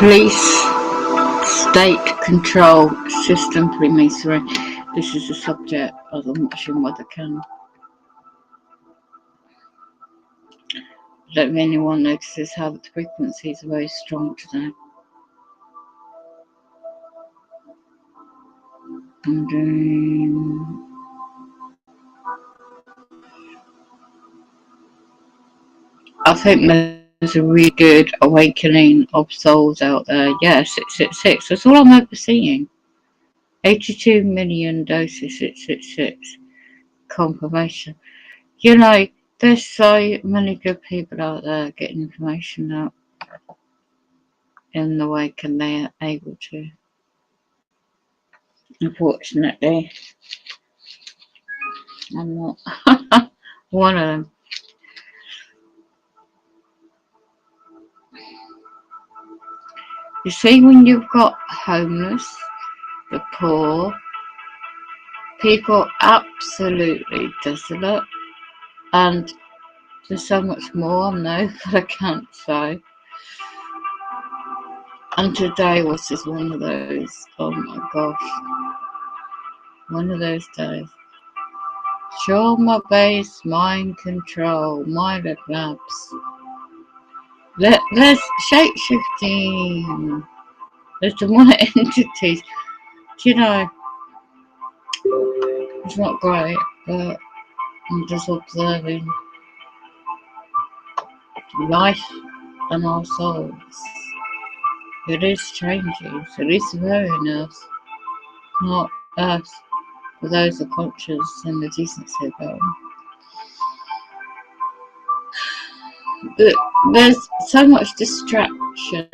Police state control system freemasonry. This is the subject of I'm watching what I can. Don't anyone notices how the frequencies are very strong today. And I think there's a really good awakening of souls out there. Yeah, 666. That's all I'm ever seeing. 82 million doses, 666. Confirmation. You know, there's so many good people out there getting information out in the wake, and they are able to. Unfortunately, I'm not one of them. You see, when you've got homeless, the poor, people absolutely desolate, and there's so much more I know that I can't say. And today was just one of those, oh my gosh, one of those days. Show my base, mind control, mind labs. There's shape-shifting. There's demonic entities. You know, it's not great, but I'm just observing life and our souls. It is changing. It is varying us, not us. For those are conscious and the decency about them. There's so much distraction.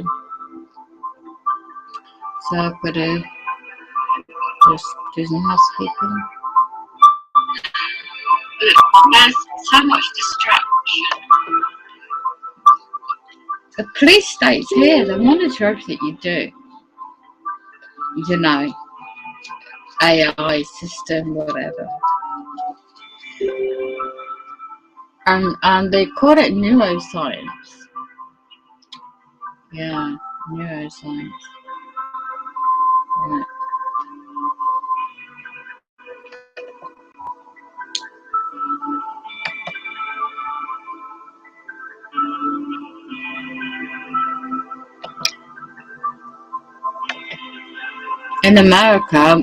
So I've got to just do some housekeeping. There's so much distraction. The police state's here. They monitor everything you do. You know, AI system, whatever. And they call it neuroscience. Yeah, neuroscience. Right. In America,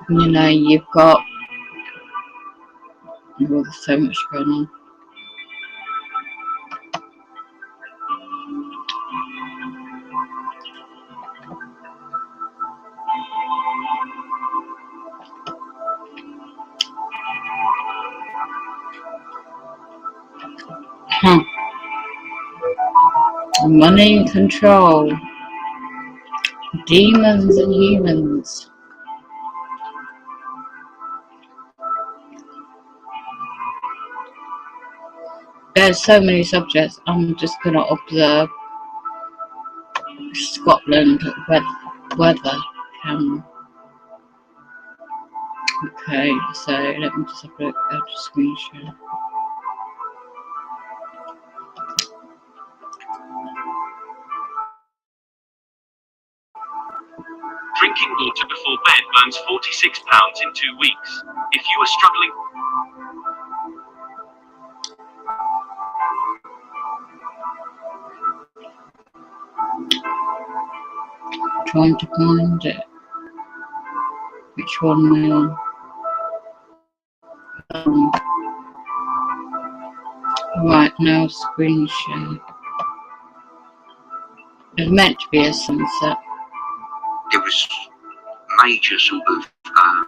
you know, you've got, well, there's so much going on. Money and control. Demons and humans. There's so many subjects. I'm just going to observe Scotland weather camera. Okay, so let me just have a look at the screen share. Drinking water before bed burns £46 in 2 weeks. If you are struggling, Trying to find it. Which one am I on? Right, now screen share. It's meant to be a sunset. there was major sort of, I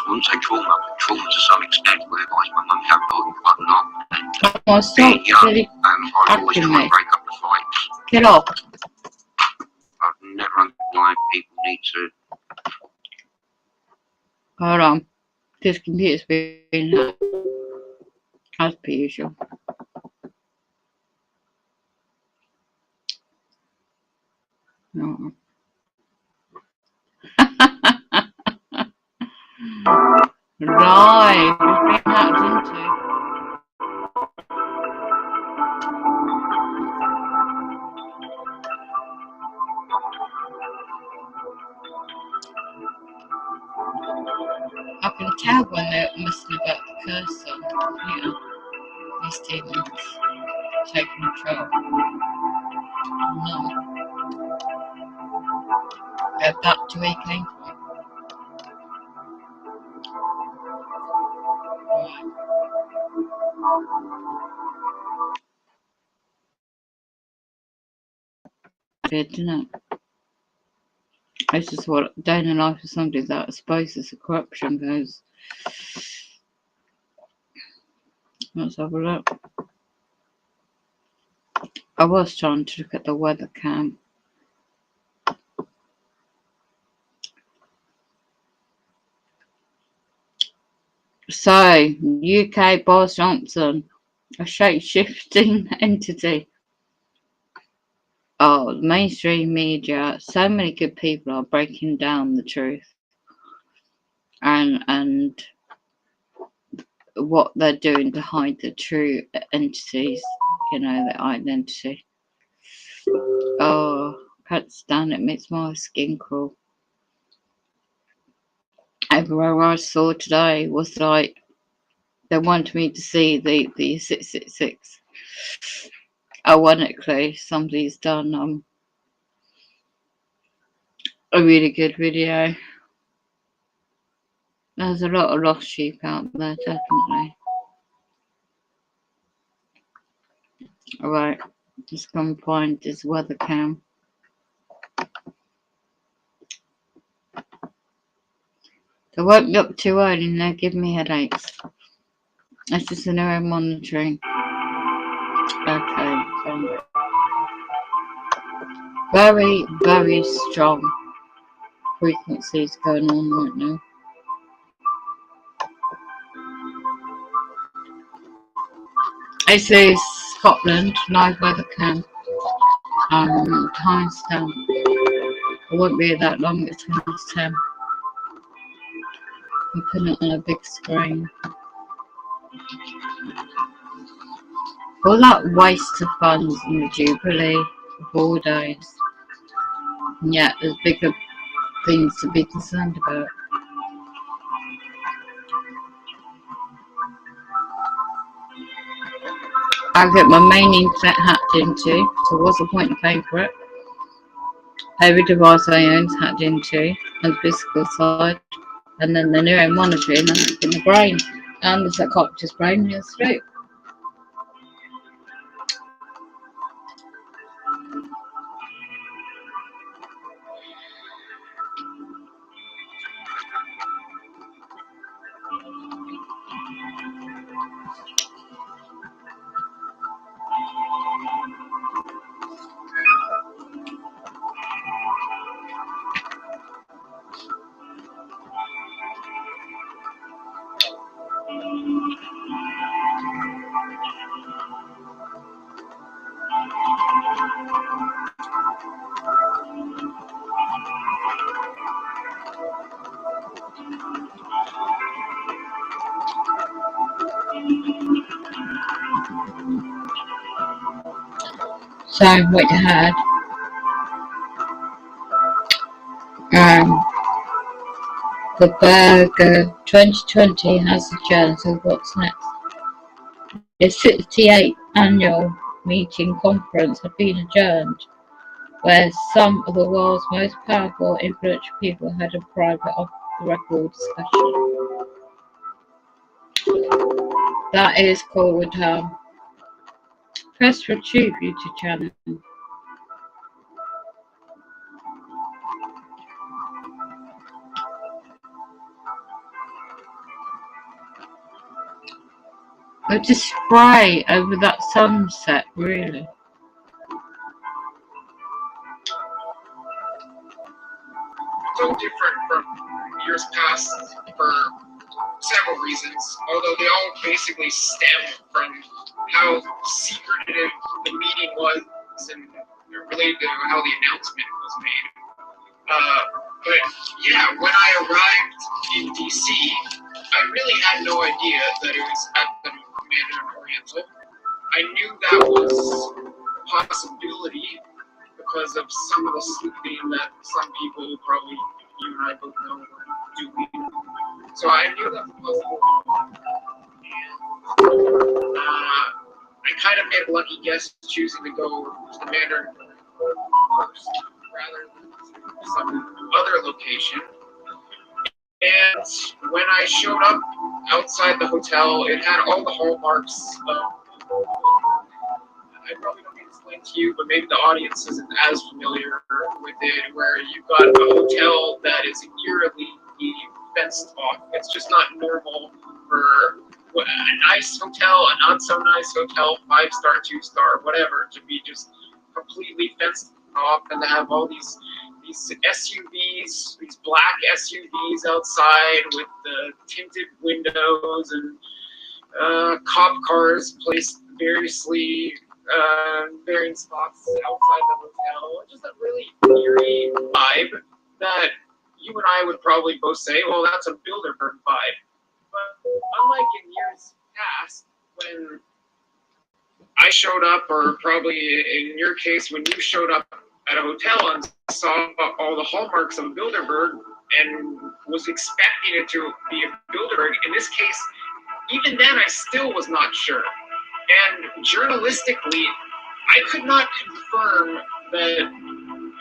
wouldn't say trauma to some extent, whereby my mum felt like whatnot. And Oh, stop really I'd always try and break up the fights. Get off. I've never underlined people need to. Hold on. This computer's being hacked. As per usual. No. Live. It's been hacked into. I can tell when they're messing about the cursor. Yeah, these demons take control. No, go back to where he came from. Right. Did, didn't it? It's just what day in the life of somebody that exposes the corruption goes. Let's have a look. I was trying to look at the weather cam. So, UK Boris Johnson, a shape-shifting entity. Oh, the mainstream media, so many good people are breaking down the truth and what they're doing to hide the true entities, the identity. Oh, can't stand it, makes my skin crawl. Everywhere I saw today was like they wanted me to see the 666. Ironically, somebody's done a really good video. There's a lot of lost sheep out there, definitely. Alright, just gonna find this weather cam. They woke me up too early and they're giving me headaches. That's just an error monitoring. Okay, very, very strong frequencies going on right now. This is Scotland, live weather cam. Timestamp. It won't be that long, it's past 10. I'm putting it on a big screen. All that waste of funds in the Jubilee for 4 days. And yet there's bigger things to be concerned about. I get my main internet hacked into, so what's the point of paying for it? Every device I own is hacked into on the physical side, and then the neuro monitoring and in the brain. And the psychologist's brain is through. So what you had, the Burger 2020 has adjourned, so what's next? The 68th annual meeting conference had been adjourned, where some of the world's most powerful, influential people had a private off-the-record discussion. That is called Press for Truth YouTube channel. Or just spray over that sunset, really. So different from years past for several reasons, although they all basically stem from how secretive the meeting was and related to how the announcement was made. But yeah, when I arrived in DC, I really had no idea that it was at the Mandarin Oriental. I knew that was a possibility because of some of the sleuthing that some people, probably you and I both know, were doing So I knew that was I kind of made a lucky guess choosing to go to the Mandarin first rather than some other location. And when I showed up outside the hotel, it had all the hallmarks of, I probably don't need to explain to you, but maybe the audience isn't as familiar with it, where you've got a hotel that is eerily fenced off. It's just not normal for a nice hotel, a not so nice hotel, 5-star, 2-star, whatever, to be just completely fenced off and to have all these SUVs, these black SUVs outside with the tinted windows and cop cars placed variously varying spots outside the hotel. Just a really eerie vibe that you and I would probably both say, well, that's a Bilderberg vibe. But unlike in years past, when I showed up, or probably in your case, when you showed up at a hotel and saw all the hallmarks of a Bilderberg and was expecting it to be a Bilderberg, in this case, even then I still was not sure. And journalistically, I could not confirm that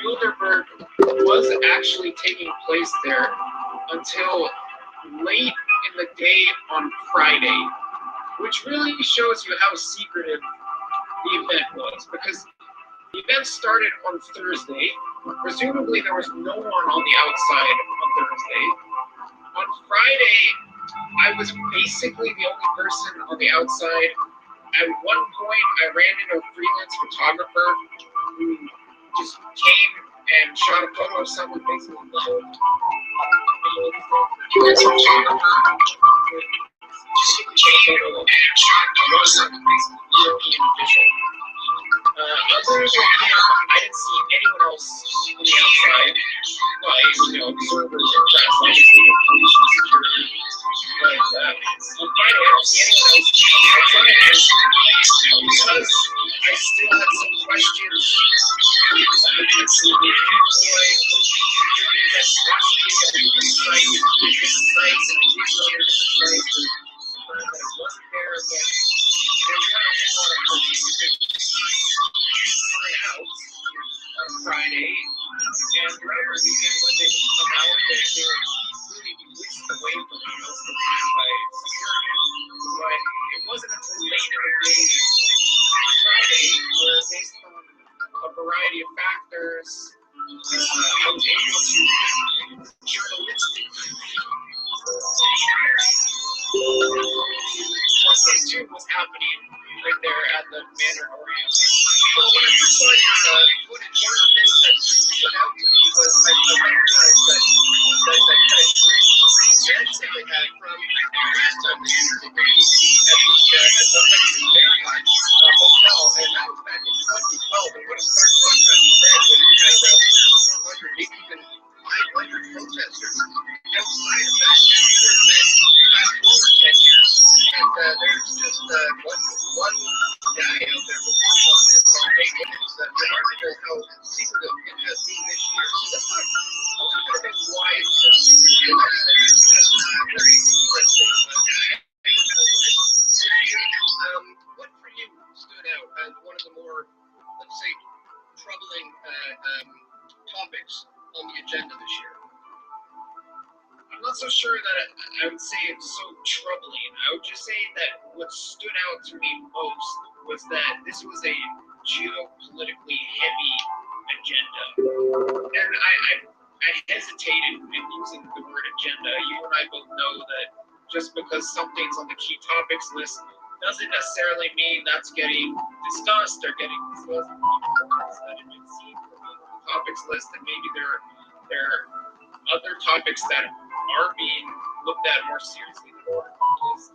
Bilderberg was actually taking place there until late in the day on Friday, which really shows you how secretive the event was, because the event started on Thursday. Presumably there was no one on the outside on Thursday. On Friday, I was basically the only person on the outside. At one point, I ran into a freelance photographer who just came and shot a photo of someone basically alone. European official. Other than him, I didn't see anyone else on the outside. Observers or press, obviously, police and security. But on Friday, I don't see anyone else on the outside. And because I still had some questions, Friday, and whenever we did when they would come out, they were really whisked away from me most of the time by security. But it wasn't until late in the day, Friday, where based on a variety of factors, I was able to journalistically what was happening right there at the Mandarin Orient. So when I first saw your footage, one of the things that stood out to me was I recognized that kind of green vents that they had from last time they used it at the Marriott hotel, and that was back in 2012. And what a stark contrast to that when you had around 400, maybe even 500 protesters outside of that particular event. Fast forward 10 years, and there's just one guy out there reporting on this on Facebook. It's remarkable how secretive it has been this year. So that's not going to be wise to secretive because it's very interesting. What for you stood out as one of the more, let's say, troubling topics on the agenda this year? I'm not so sure that I would say it's so troubling. I would just say that what stood out to me most was that this was a geopolitically heavy agenda. And I hesitated in using the word agenda. You and I both know that just because something's on the key topics list doesn't necessarily mean that's getting discussed or getting discussed. That it would seem to be on the topics list, and maybe there are other topics that are being looked at more seriously than regardless.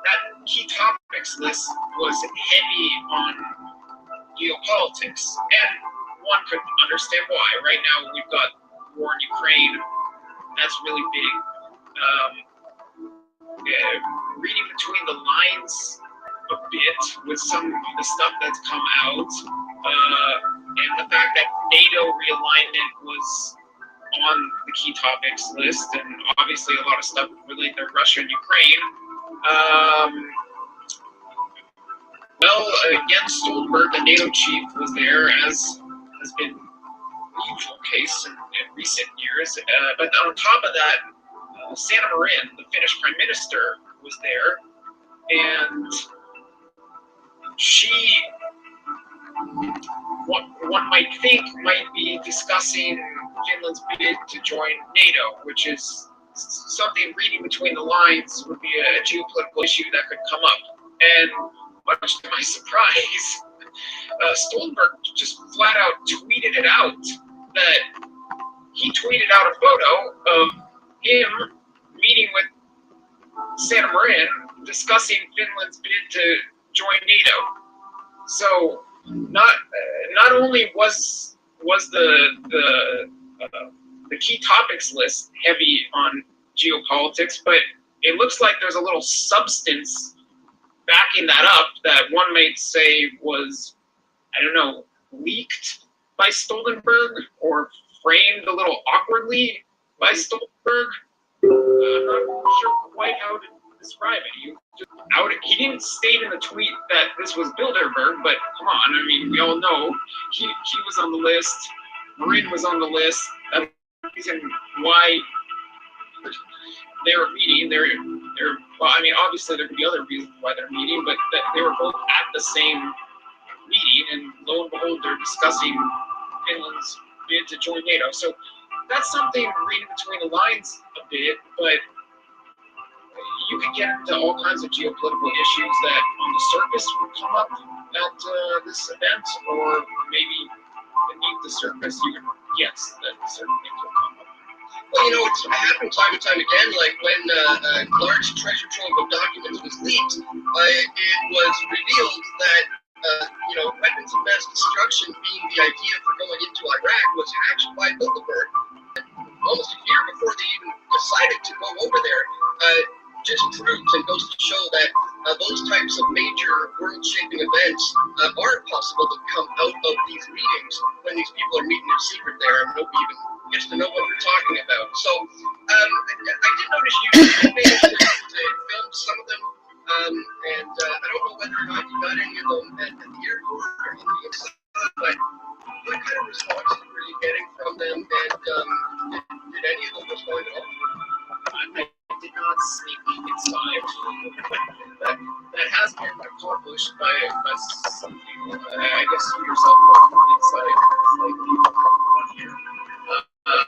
That key topics list was heavy on geopolitics, and one could understand why. Right now, we've got war in Ukraine. That's really big. Reading between the lines a bit with some of the stuff that's come out, and the fact that NATO realignment was on the key topics list, and obviously a lot of stuff related to Russia and Ukraine. Well, again, Stoltenberg, the NATO chief, was there, as has been the usual case in recent years. But on top of that, Sanna Marin, the Finnish prime minister, was there, and she, what one might think, might be discussing Finland's bid to join NATO, which is something reading between the lines would be a geopolitical issue that could come up. And much to my surprise, Stoltenberg just flat out tweeted it out, that he tweeted out a photo of him meeting with Sanna Marin discussing Finland's bid to join NATO. So not only was the key topics list heavy on geopolitics, but it looks like there's a little substance backing that up that one might say was, I don't know, leaked by Stoltenberg or framed a little awkwardly by Stoltenberg. I'm not sure quite how to describe it. He didn't state in the tweet that this was Bilderberg, but come on, I mean, we all know he was on the list. Marin was on the list. That's the reason why they were meeting. Well, I mean, obviously there could be other reasons why they're meeting, but they were both at the same meeting, and lo and behold, they're discussing Finland's bid to join NATO. So that's something reading between the lines a bit, but you could get into all kinds of geopolitical issues that on the surface would come up at this event, or maybe beneath the surface you would guess that certain things will come up. Well, you know, it's happened time and time again, like when a large treasure trove of documents was leaked, it was revealed that, weapons of mass destruction being the idea for going into Iraq was hatched by Bilderberg. Almost a year before they even decided to go over there, just proves and goes to show that those types of major world-shaping events are possible to come out of these meetings when these people are meeting in secret there and nobody even gets to know what they're talking about. So I did notice you managed to film some of them, and I don't know whether or not you got any of them at the airport or on the inside, but what kind of responses were you getting from them, and did any of them respond at all? I did not sneak inside. that has been accomplished by some people. I guess you yourself were inside, like here.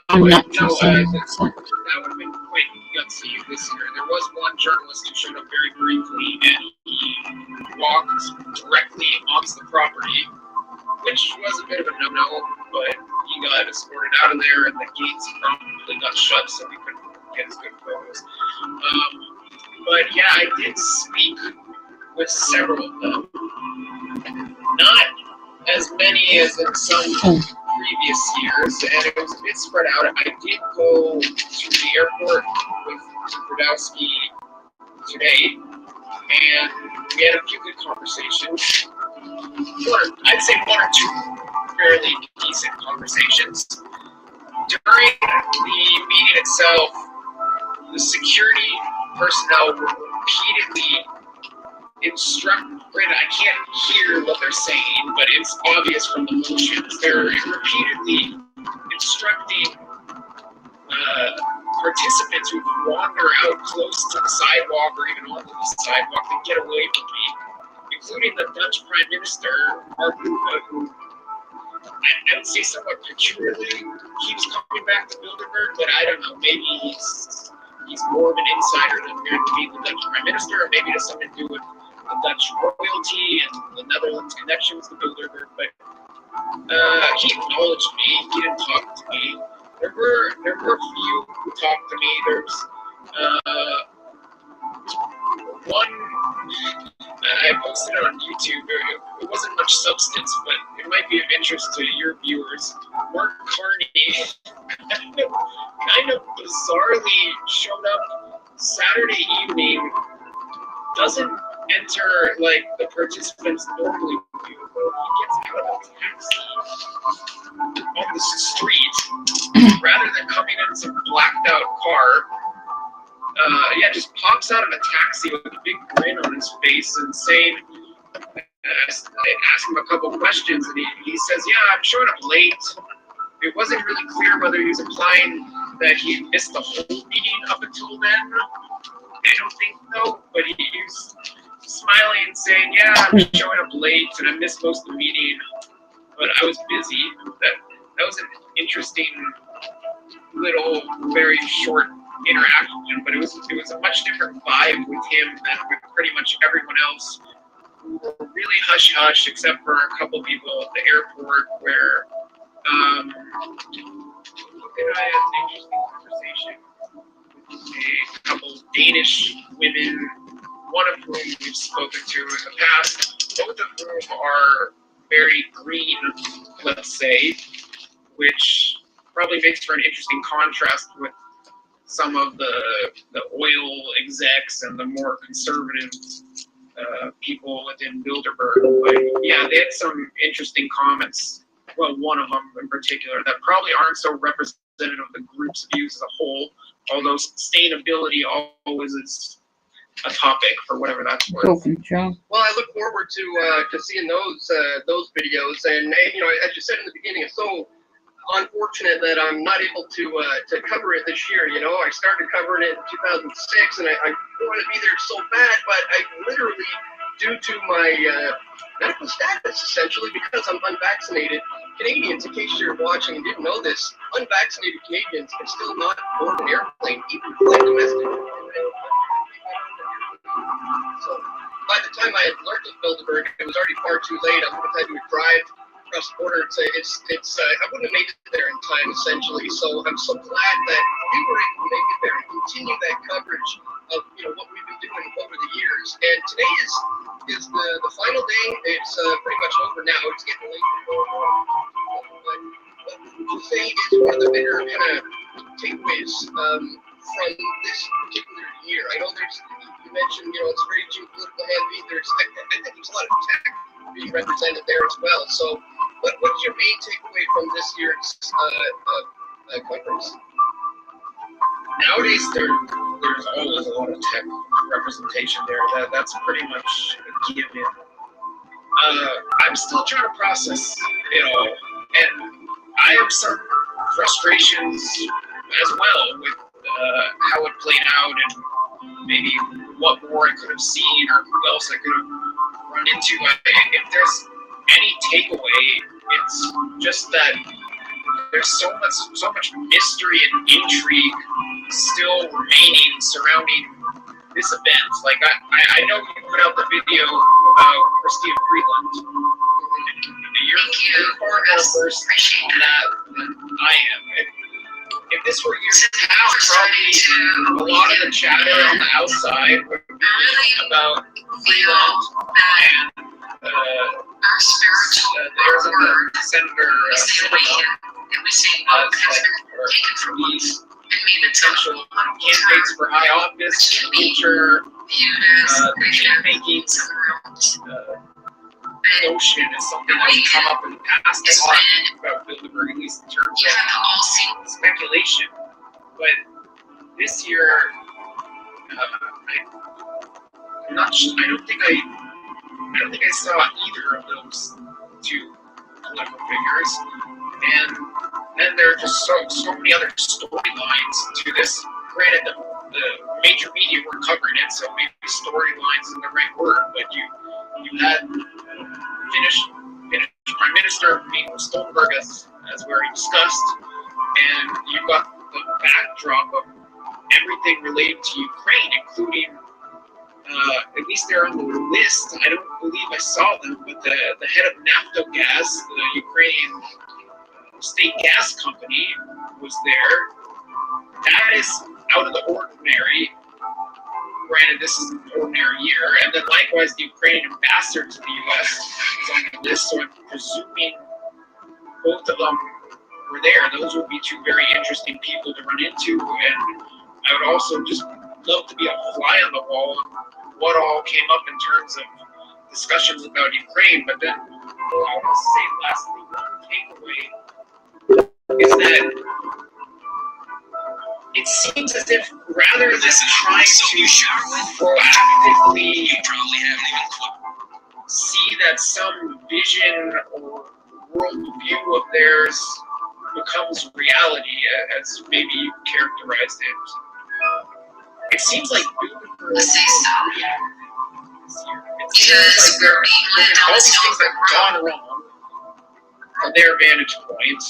I'm not that trusting. That would have been quite gutsy this year. There was one journalist who showed up very briefly, and he walked directly onto the property, which was a bit of a no-no, but he got escorted out of there, and the gates probably got shut, so we couldn't get as good photos. But yeah, I did speak with several of them. Not as many as in some previous years, and it was a bit spread out. I did go to the airport with Brodowski today, and we had a few good conversations. I'd say one or two fairly decent conversations. During the meeting itself, the security personnel were repeatedly instructing. Granted, I can't hear what they're saying, but it's obvious from the motions. They're repeatedly instructing participants who wander out close to the sidewalk or even onto the sidewalk to get away from me, including the Dutch Prime Minister, Mark Rutte, who I would say somewhat peculiarly keeps coming back to Bilderberg, but I don't know, maybe he's more of an insider than appearing to be the Dutch Prime Minister, or maybe it has something to do with the Dutch royalty and the Netherlands connections to Bilderberg, but he acknowledged me, he didn't talk to me. There were a few who talked to me. There's one, I posted it on YouTube. It wasn't much substance, but it might be of interest to your viewers. Mark Carney kind of bizarrely showed up Saturday evening, doesn't enter like the participants normally do. He gets out of a taxi on the street rather than coming into just pops out of a taxi with a big grin on his face and saying, I asked him a couple questions, and he says, yeah, I'm showing up late. It wasn't really clear whether he was implying that he missed the whole meeting up until then. I don't think so, but he was smiling and saying, yeah, I'm showing up late and I missed most of the meeting, but I was busy. That was an interesting little, very short interaction, but it was a much different vibe with him than with pretty much everyone else. We were really hush-hush, except for a couple people at the airport where I had an interesting conversation with a couple Danish women, one of whom we've spoken to in the past, both of whom are very green, let's say, which probably makes for an interesting contrast with some of the oil execs and the more conservative people within Bilderberg. But yeah, they had some interesting comments. Well, one of them in particular that probably aren't so representative of the group's views as a whole, although sustainability always is a topic for whatever that's worth. Well, I look forward to seeing those videos, and as you said in the beginning, it's so unfortunate that I'm not able to cover it this year. I started covering it in 2006, and I want to be there so bad, but I literally, due to my medical status, essentially, because I'm unvaccinated, Canadians, in case you're watching and didn't know this, unvaccinated Canadians can still not board an airplane, even fly domestic. So by the time I had learned of Bilderberg, it was already far too late. I would have had to drive across the border. I wouldn't have made it there in time, essentially. So I'm so glad that we were able to make it there and continue that coverage of what we've been doing over the years. And today is the final day. It's pretty much over now. It's getting late. But what would you say is one of the bigger kind of takeaways from this particular year? I know you mentioned, it's very geopolitical heavy. I think there's a lot of tech being represented there as well. So what's your main takeaway from this year's conference? Nowadays, there's always a lot of tech representation there. That's pretty much a given. I'm still trying to process it all, and I have some frustrations as well with how it played out and maybe what more I could have seen or who else I could have run into. If there's any takeaway, it's just that there's so much mystery and intrigue still remaining surrounding this event. Like I know you put out the video about Christine Freeland. You're far more versed on that than I am. If this were years past, probably a lot of the chatter on the outside would be about Freeland and the Arizona Senator these potential candidates for high office, future making notion is something that's come up in the past a lot about Bilderberg, at least in terms of speculation. But this year, I'm not. I don't think I saw either of those two political figures, and then there are just so many other storylines to this. Granted, the major media were covering it, so maybe storylines isn't the right word, but you had Finnish Prime Minister meeting with Stoltenberg as we already discussed, and you've got the backdrop of everything related to Ukraine, including at least they're on the list. I don't believe I saw them, but the head of Naftogaz, the Ukrainian state gas company, was there. That is out of the ordinary. Granted, this is an ordinary year. And then likewise, the Ukrainian ambassador to the U.S. is on the list, so I'm presuming both of them were there. Those would be two very interesting people to run into. And I would also just love to be a fly on the wall on what all came up in terms of discussions about Ukraine. But then I want to say lastly, one takeaway is that it seems as if rather than trying to proactively see that some vision or worldview of theirs becomes reality, as maybe you characterized it. It seems like Bilderberg, it seems like all these things that have gone wrong from their vantage point,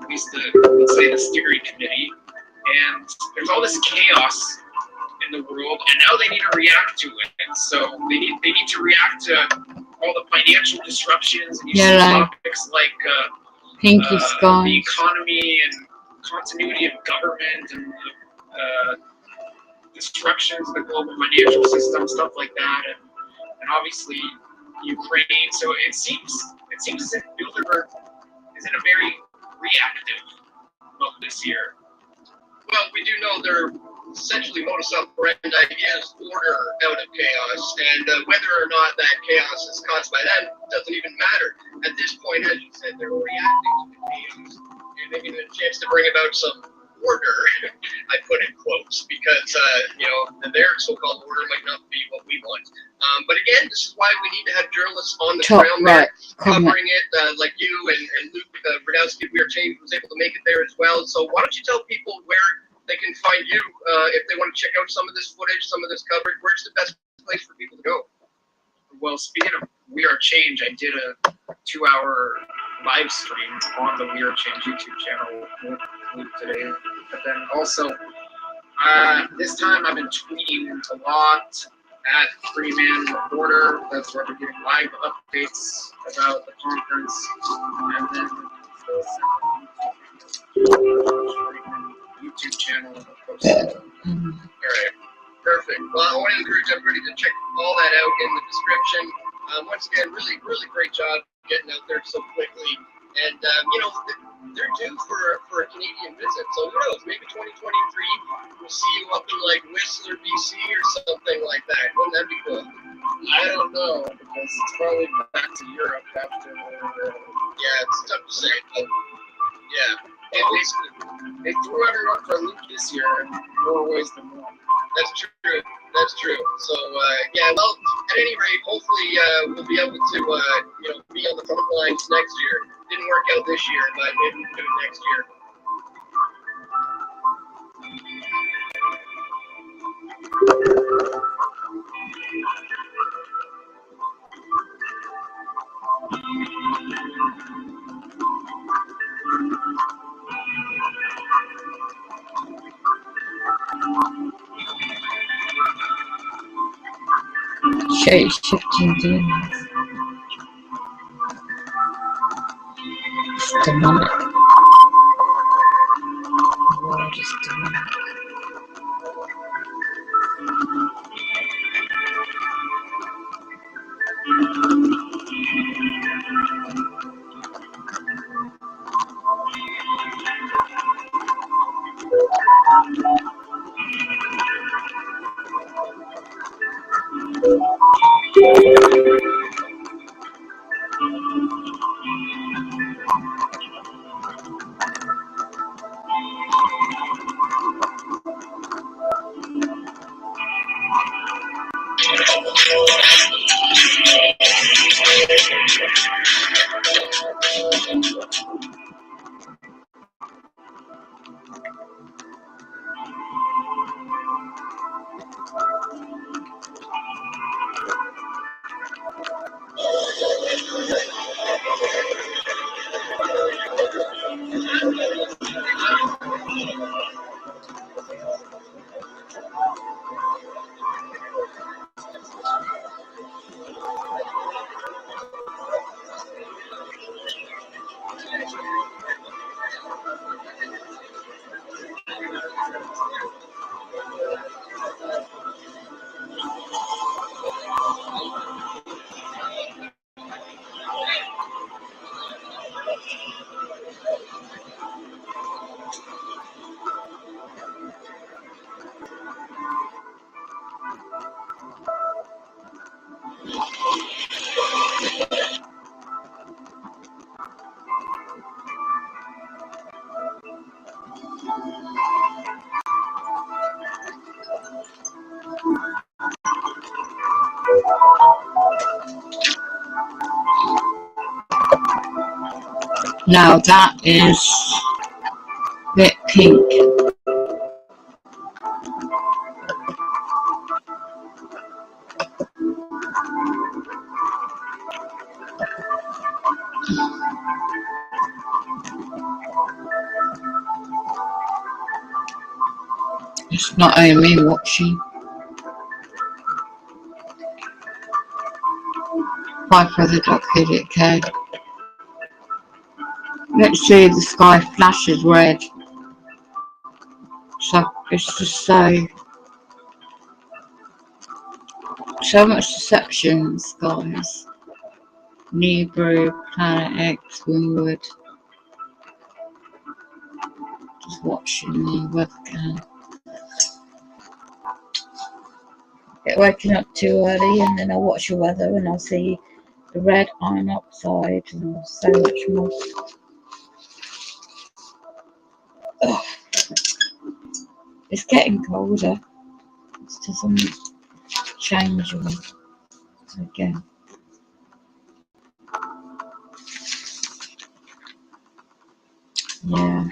at least let's say the steering committee, and there's all this chaos in the world, and now they need to react to it. And so they need to react to all the financial disruptions, and you see topics like pinky skies, the economy and continuity of government and disruptions of the global financial system, stuff like that, and obviously Ukraine. So it seems as if Bilderberg is in a very reactive mode this year. Well, we do know their essentially modus operandi is order out of chaos, and whether or not that chaos is caused by them doesn't even matter. At this point, as you said, they're reacting to the chaos, and they get a chance to bring about some order. I put in quotes because their so-called order might not be what we want. But again, this is why we need to have journalists on the ground there covering it, like you and Luke Brodowski. We are changed was able to make it there as well. So why don't you tell people where they can find you if they want to check out some of this footage, some of this coverage? Where's the best place for people to go? Well, speaking of We Are Change, I did a 2-hour live stream on the We Are Change YouTube channel with today. But then also, this time I've been tweeting a lot at Freeman Reporter. That's where we're getting live updates about the conference. And then YouTube channel. All right, perfect. Well, I want to encourage everybody to check all that out in the description. Once again, really, really great job getting out there so quickly. And they're due for a Canadian visit. So who knows? Maybe 2023 we'll see you up in like Whistler, BC, or something like that. Wouldn't that be cool? I don't know, because it's probably back to Europe after. Yeah, it's tough to say, but yeah. They threw everyone for a loop this year in more ways than one. That's true. That's true. So yeah, well, at any rate, hopefully we'll be able to be on the front lines next year. Didn't work out this year, but maybe we'll do it next year. Shape shifting demons. It's demonic. The world is demonic. Now that is a bit pink. It's not only me watching. Bye for the dog hit it, okay? Let's see if the sky flashes red. So it's just so much deception in the skies. Nebrew, Planet X, Winwood. Just watching the weather. Get waking up too early and then I'll watch the weather and I'll see the red iron oxide and so much more. Ugh. It's getting colder. It doesn't change again. Yeah.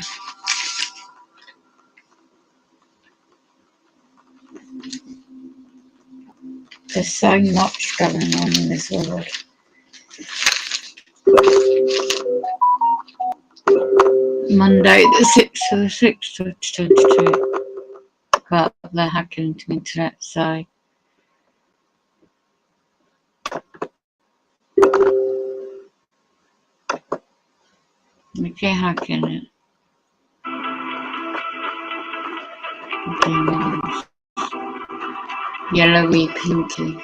There's so much going on in this world. Monday the 6th of the 6th, 2022. But they're hacking into the internet, so we keep hacking it. Yellowy, pinky.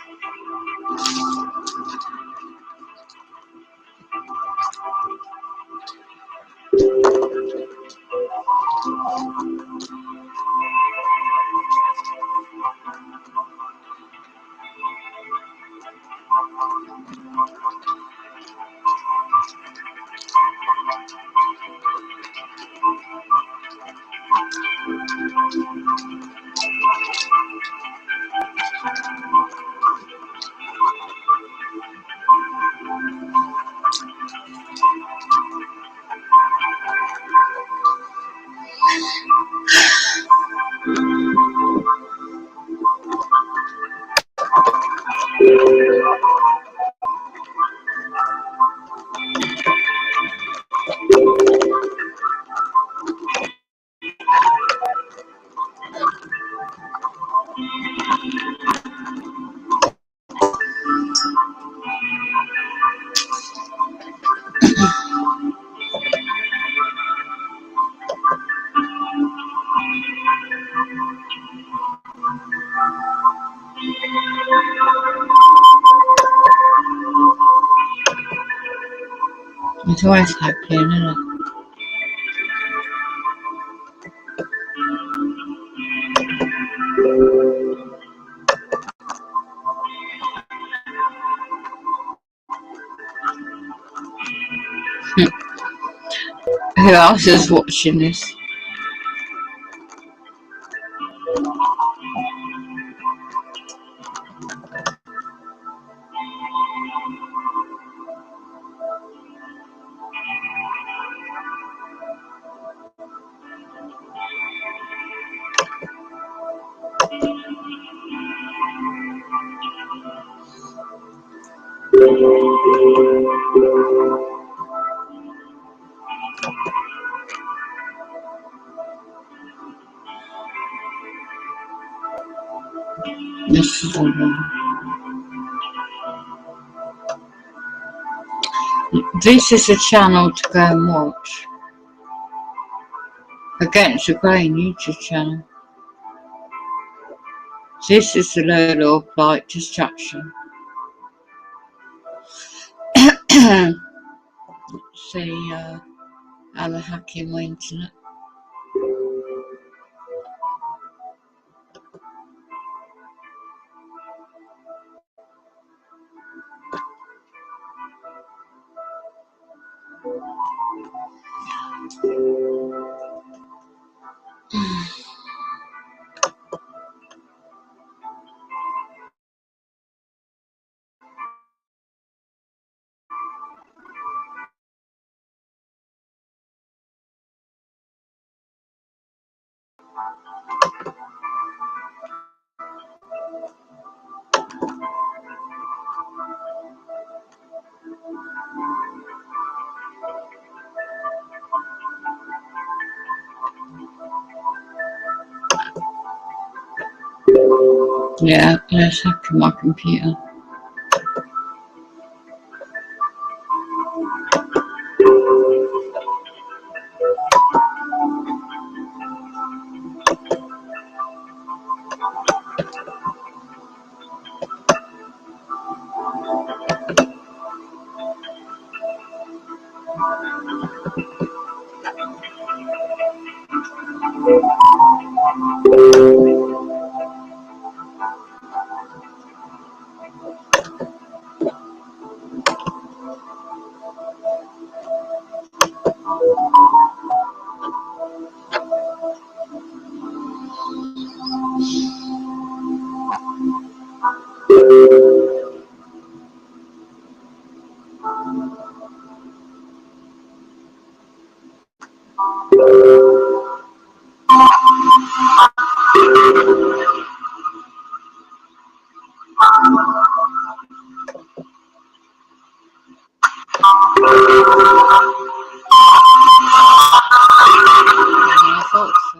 It's always happening, isn't it? Who else is watching this? This is this is a channel to go and watch. Against the Grain YouTube channel. This is a load of like distraction. See how they're hacking my internet. Yeah, let's hack my computer. I thought so.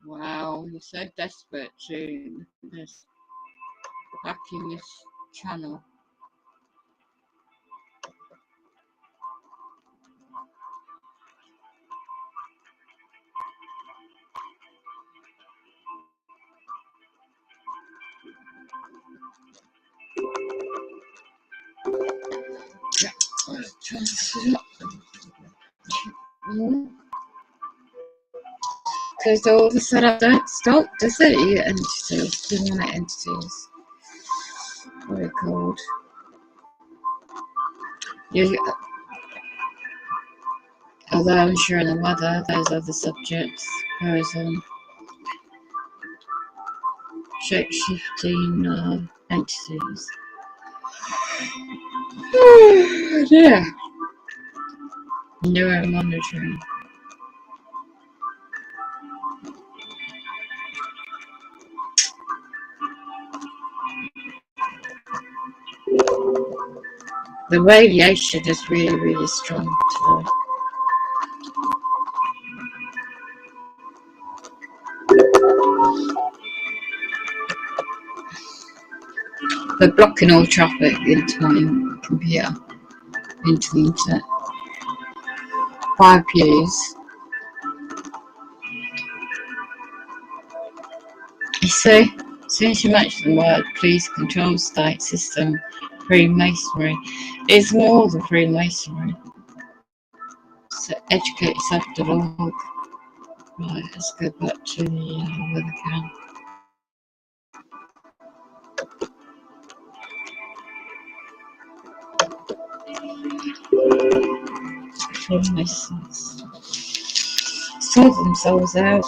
Wow, you're so desperate to look at this, hacking this channel. Yeah, let's try this up. Because all the setup don't stop, does it? You entities, demonic entities. What are they called? You, although I'm sure in the weather, those other subjects, frozen, shape-shifting entities. Yeah. Neuromonitoring. The radiation is really, really strong today. They're blocking all traffic into my computer, into the internet. 5 views. You see, as soon as you mention the word police control state system, freemasonry, it's more than freemasonry. So educate yourself to log. Right, let's go back to the weather cam. Freemasons sold themselves out.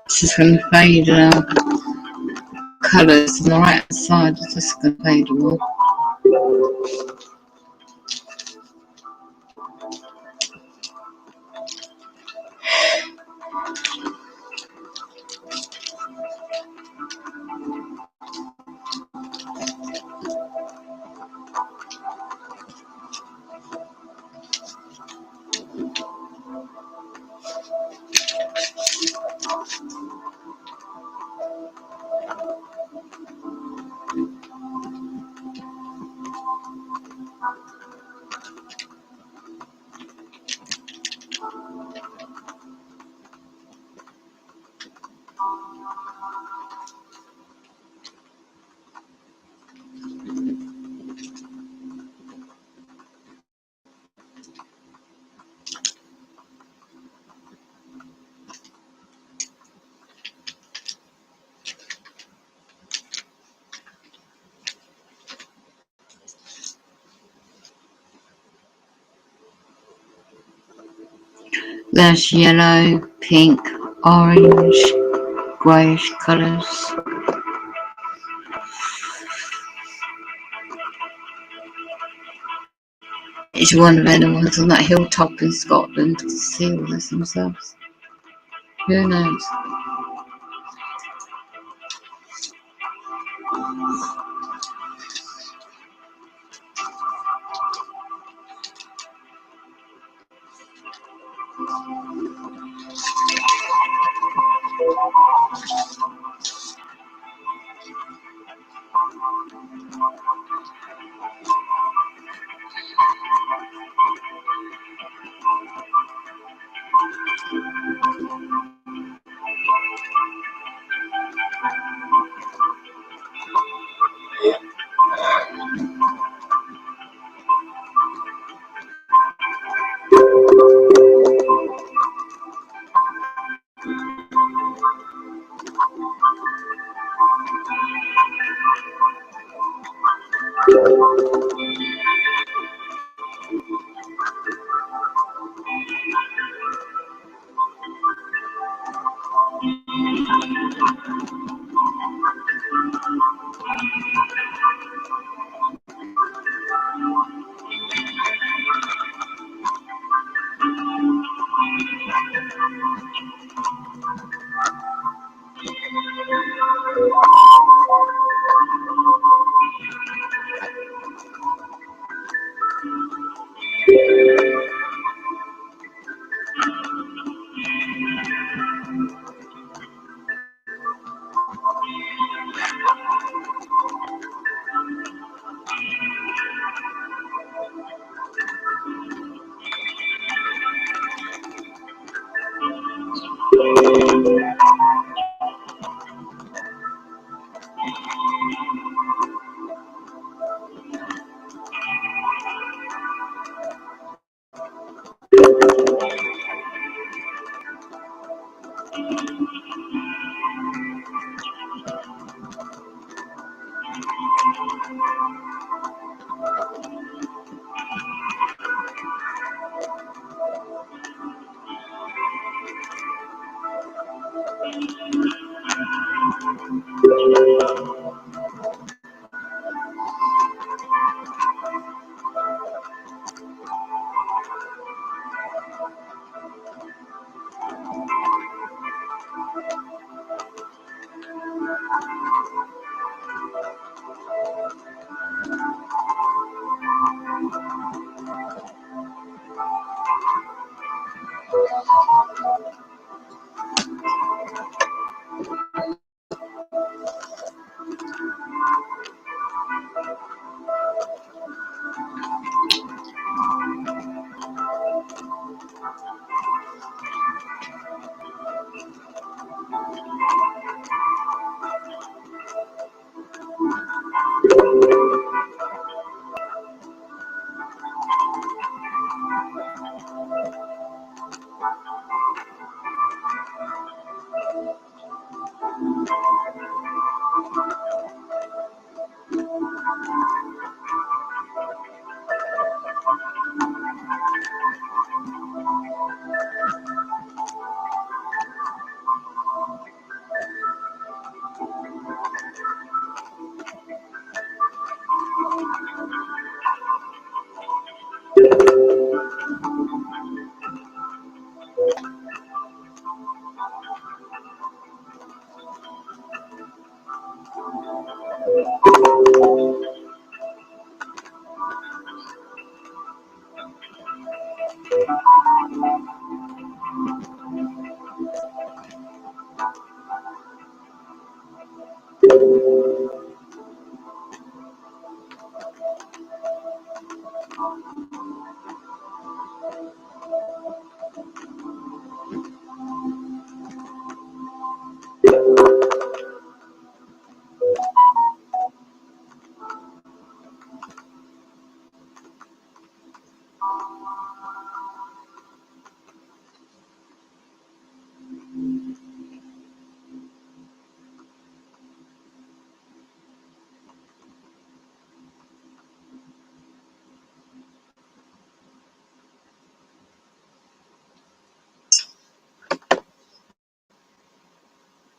It's just going to fade colours on the right side are just going to fade away. There's yellow, pink, orange, greyish colours. It's one of the ones on that hilltop in Scotland to see all this themselves. Who knows?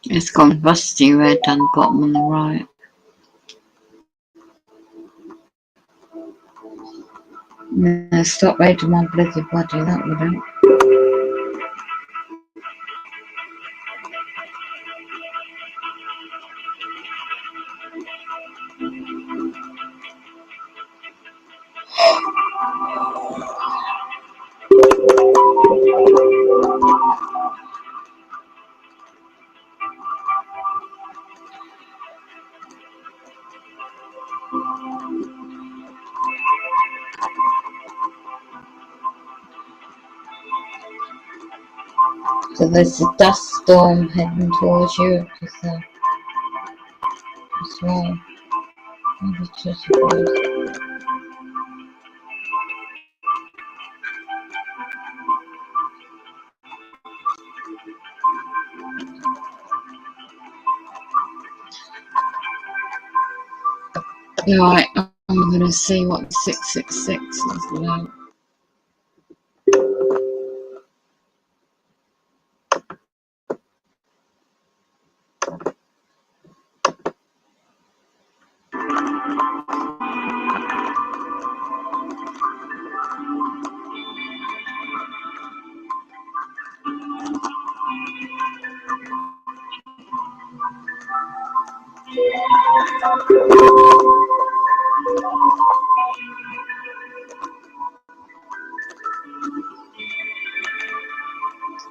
It's gone rusty red down the bottom on the right. No, stop raiding my bloody body, that wouldn't. So there's a dust storm heading towards Europe as well. Maybe just right, I'm gonna see what 666 is about.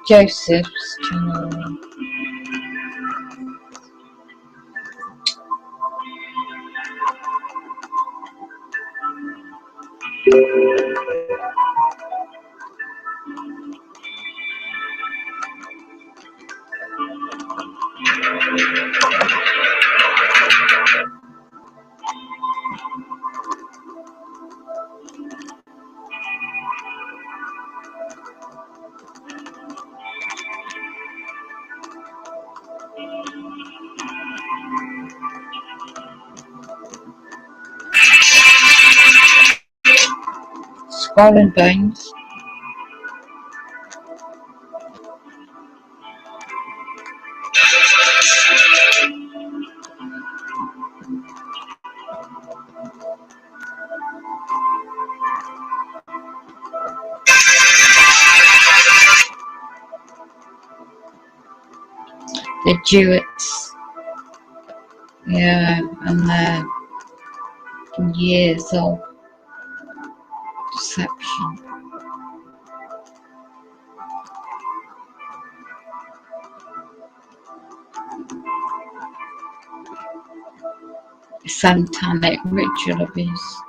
Joseph's channel. Skull and Bones. The Jewets. Yeah, and their years of deception. Satanic ritual abuse.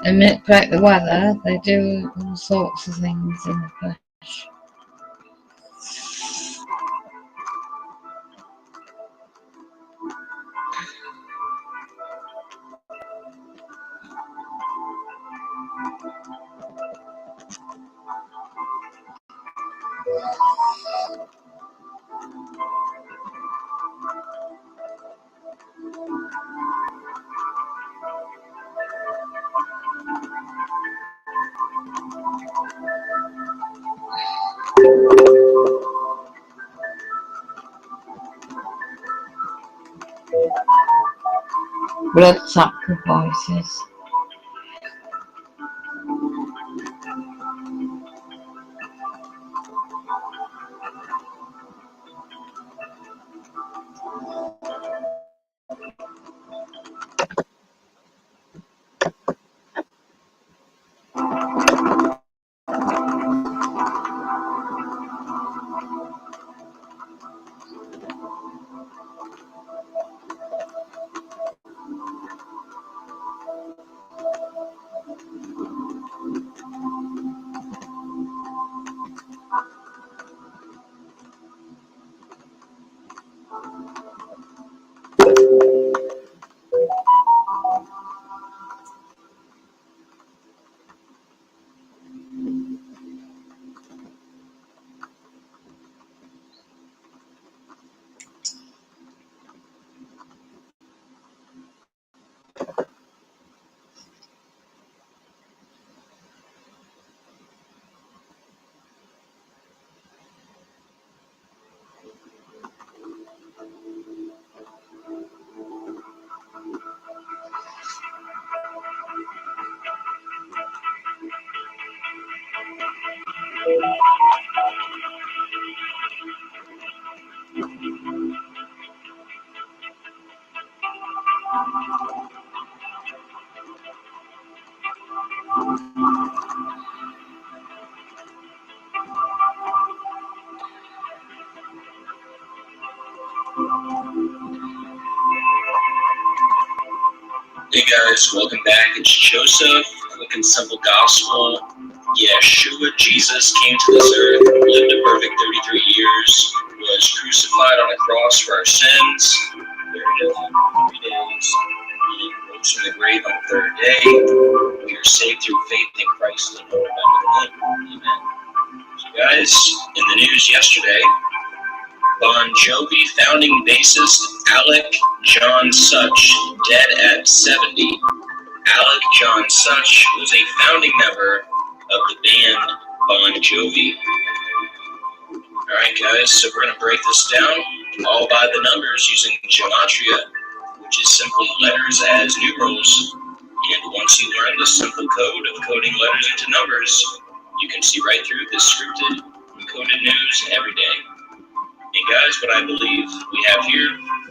They manipulate the weather, they do all sorts of things in the flesh. Blood sacrifices. Hey guys, welcome back. It's Joseph, Quick and Simple Gospel. Yeshua, Jesus, came to this earth, lived a perfect 33 years, was crucified on a cross for our sins, buried for 3 days, he rose from the grave on the third day. We are saved through faith in Christ and Lord under the name. Amen. So guys, in the news yesterday, Bon Jovi founding bassist Alec John Such dead at 70. Alec John Such was a founding member of the band Bon Jovi. Alright guys, so we're going to break this down all by the numbers using gematria, which is simply letters as numerals. And once you learn the simple code of coding letters into numbers, you can see right through this scripted, coded news every day. And guys, what I believe we have here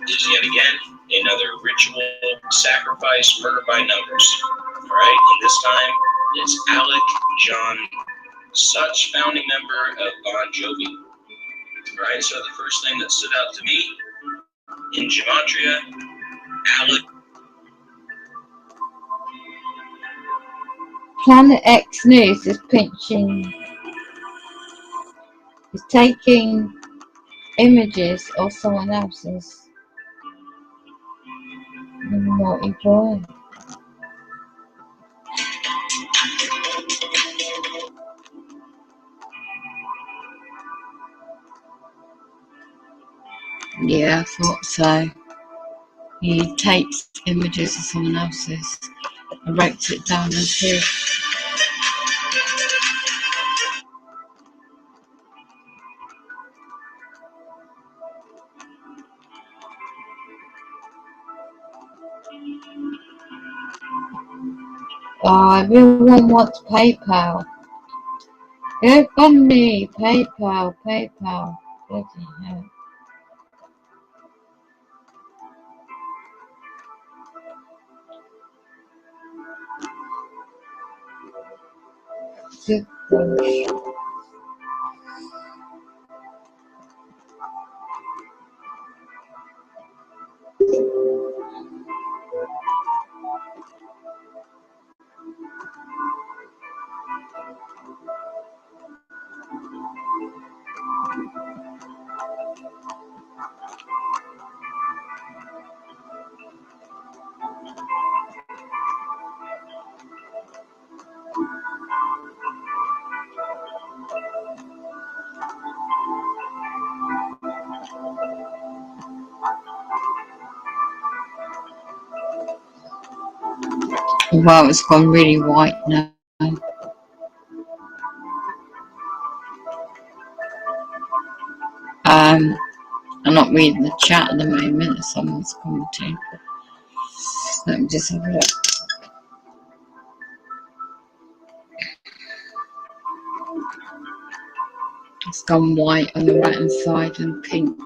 is yet again another ritual sacrifice murder by numbers. Alright, and this time it's Alec John Such, founding member of Bon Jovi. Alright, so the first thing that stood out to me in gematria, Alec. Planet X News is taking images of someone else's. Naughty boy. Yeah, I thought so. He takes images of someone else's and writes it down as his. Oh, everyone wants PayPal. Go fund me, PayPal. Bloody hell. Good gosh. Wow, it's gone really white now. I'm not not reading the chat at the moment if someone's commenting. Let me just have a look. It's gone white on the right hand side and pink.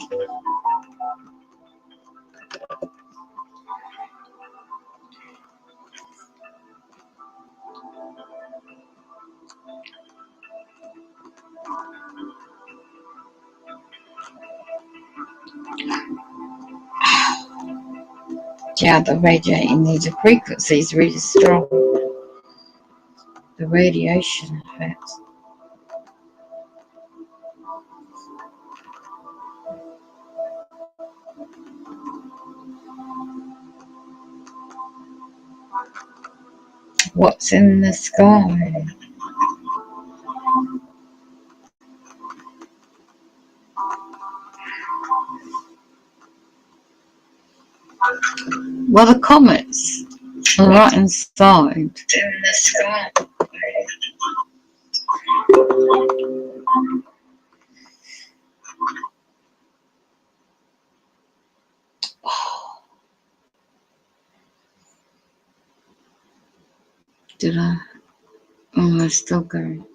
Yeah, the radiating needs a frequency is really strong. The radiation effect. What's in the sky? Well, the comets on the right hand side. In the sky. Did I? Oh, they're still going.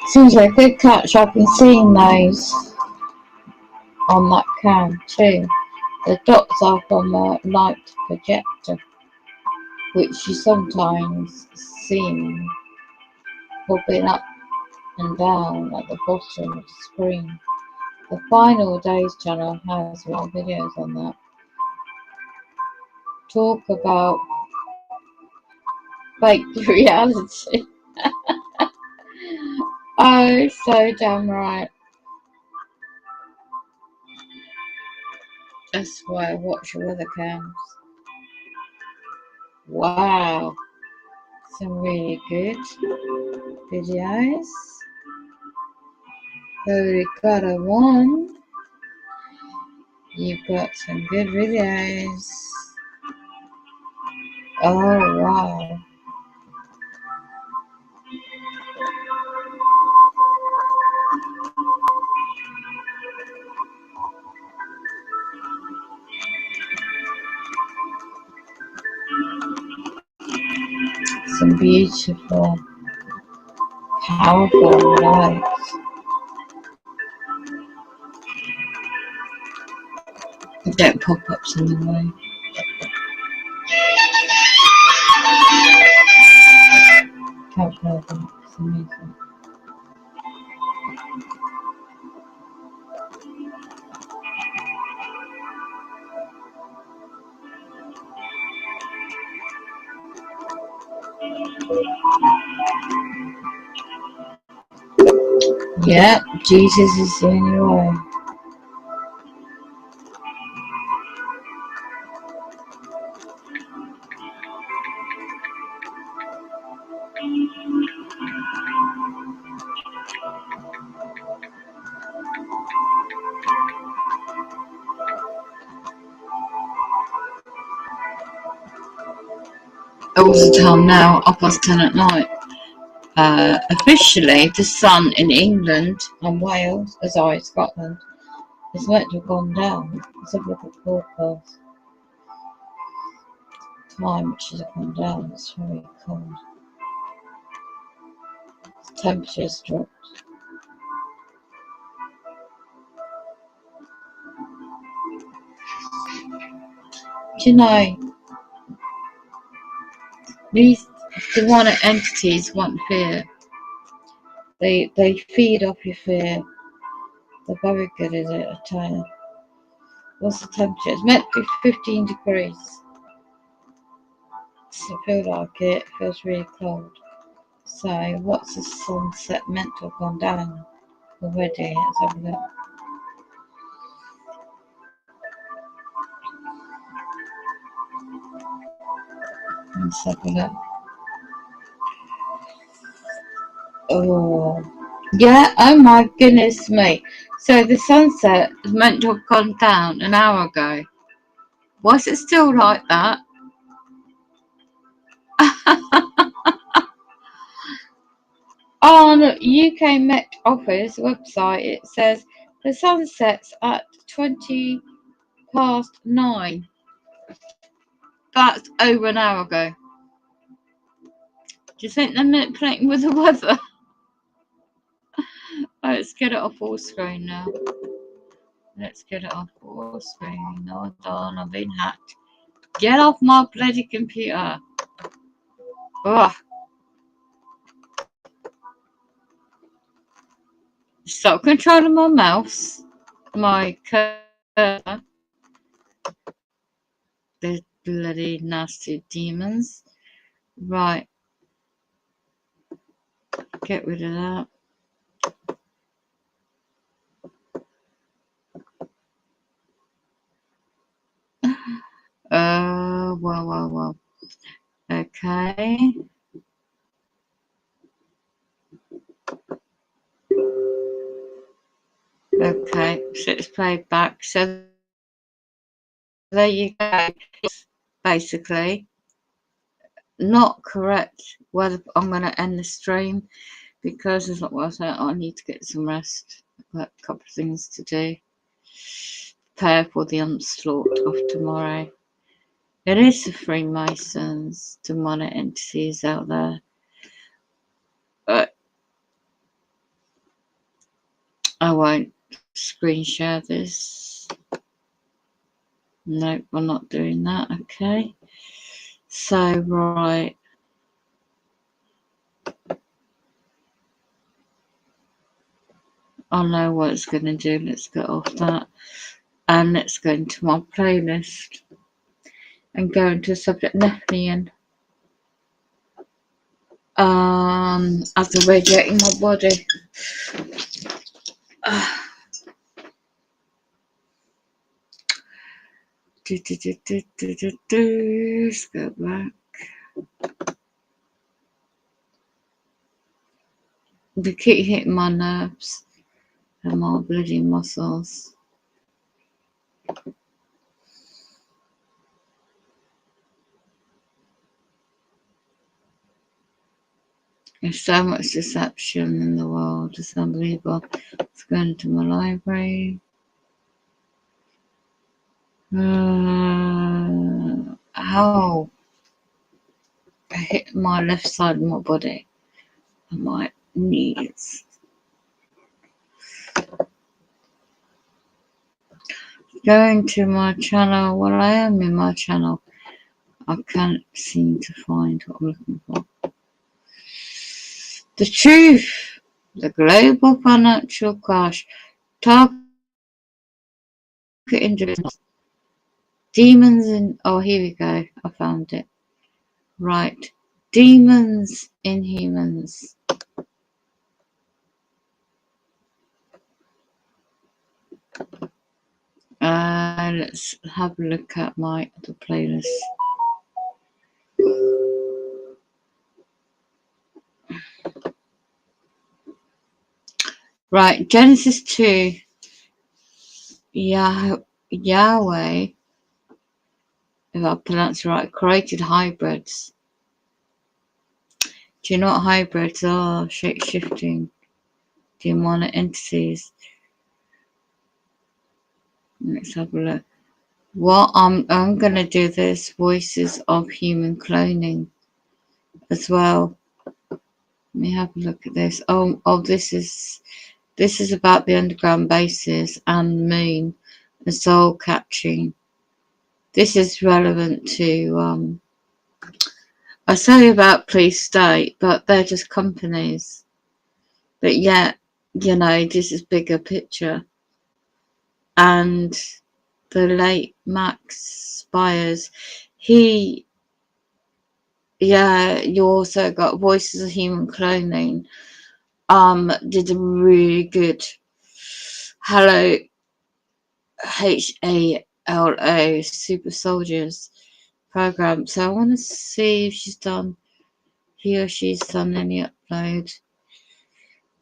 Seems like a good catch. I've been seeing those on that cam too. The dots up on the light projector, which you sometimes see bobbing up and down at the bottom of the screen. The Final Days channel has a lot of videos on that. Talk about fake reality. Oh, so damn right. That's why I watch your weather cams. Wow. Some really good videos. Holy God, I won. You've got some good videos. Oh, wow. Some beautiful, powerful lights. Don't pop-ups in the way. Can't play that. It's amazing. Yeah, Jesus is the only way. What's the time now? 10:30 at night. Officially, the sun in England and Wales, Scotland, is meant to have gone down. Let's have a look at the forecast. Time which has gone down. It's very cold. The temperature's dropped. Do you know, these demonic entities want fear. They feed off your fear. They're very good at it, I tell you. What's the temperature? It's meant to be 15 degrees. Doesn't feel like it. It feels really cold. So, what's the sunset meant to have gone down already? Let's have a look. Let's have a look. Oh, yeah. Oh my goodness me. So the sunset is meant to have gone down an hour ago. Was it still like that? On UK Met Office website, it says the sun sets at 9:20. That's over an hour ago. Do you think they're manipulating with the weather? Let's get it off full screen now. Let's get it off full screen. Hold on, I've been hacked. Get off my bloody computer. Ugh. Stop controlling my mouse. My cursor. The bloody nasty demons. Right. Get rid of that. Well. Okay. Okay, so it's played back. So there you go. Basically, not correct. Whether I'm going to end the stream because it's not what I need to get some rest. I've got a couple of things to do. Prepare for the onslaught of tomorrow. It is the Freemasons, demonic entities out there. But I won't screen share this. Nope, we're not doing that. Okay. So, right. I know what it's going to do. Let's get off that. And let's go into my playlist. And go into the subject Nephian. As I'm radiating my body. Let's go back. They keep hitting my nerves and my bloody muscles. There's so much deception in the world. It's unbelievable. Let's go into my library. How I hit my left side of my body and my knees. Going to my channel. Well, I am in my channel. I can't seem to find what I'm looking for. The truth. The global financial crash. Target individuals. Demons in. Oh, here we go. I found it. Right. Demons in humans. Let's have a look at my other playlist. Right, Genesis 2. Yahweh, if I pronounce it right, created hybrids. Do you know what hybrids are? Shape-shifting demonic entities. Let's have a look. What I'm gonna do this voices of human cloning as well. Let me have a look at this. Oh, this is about the underground bases and the moon, the soul catching. This is relevant to I say about police state, but they're just companies. But yet, you know, this is bigger picture. And the late Max Spires, he yeah, you also got Voices of Human Cloning. Did a really good Hello HALO Super Soldiers program. So I want to see if he or she's done any upload.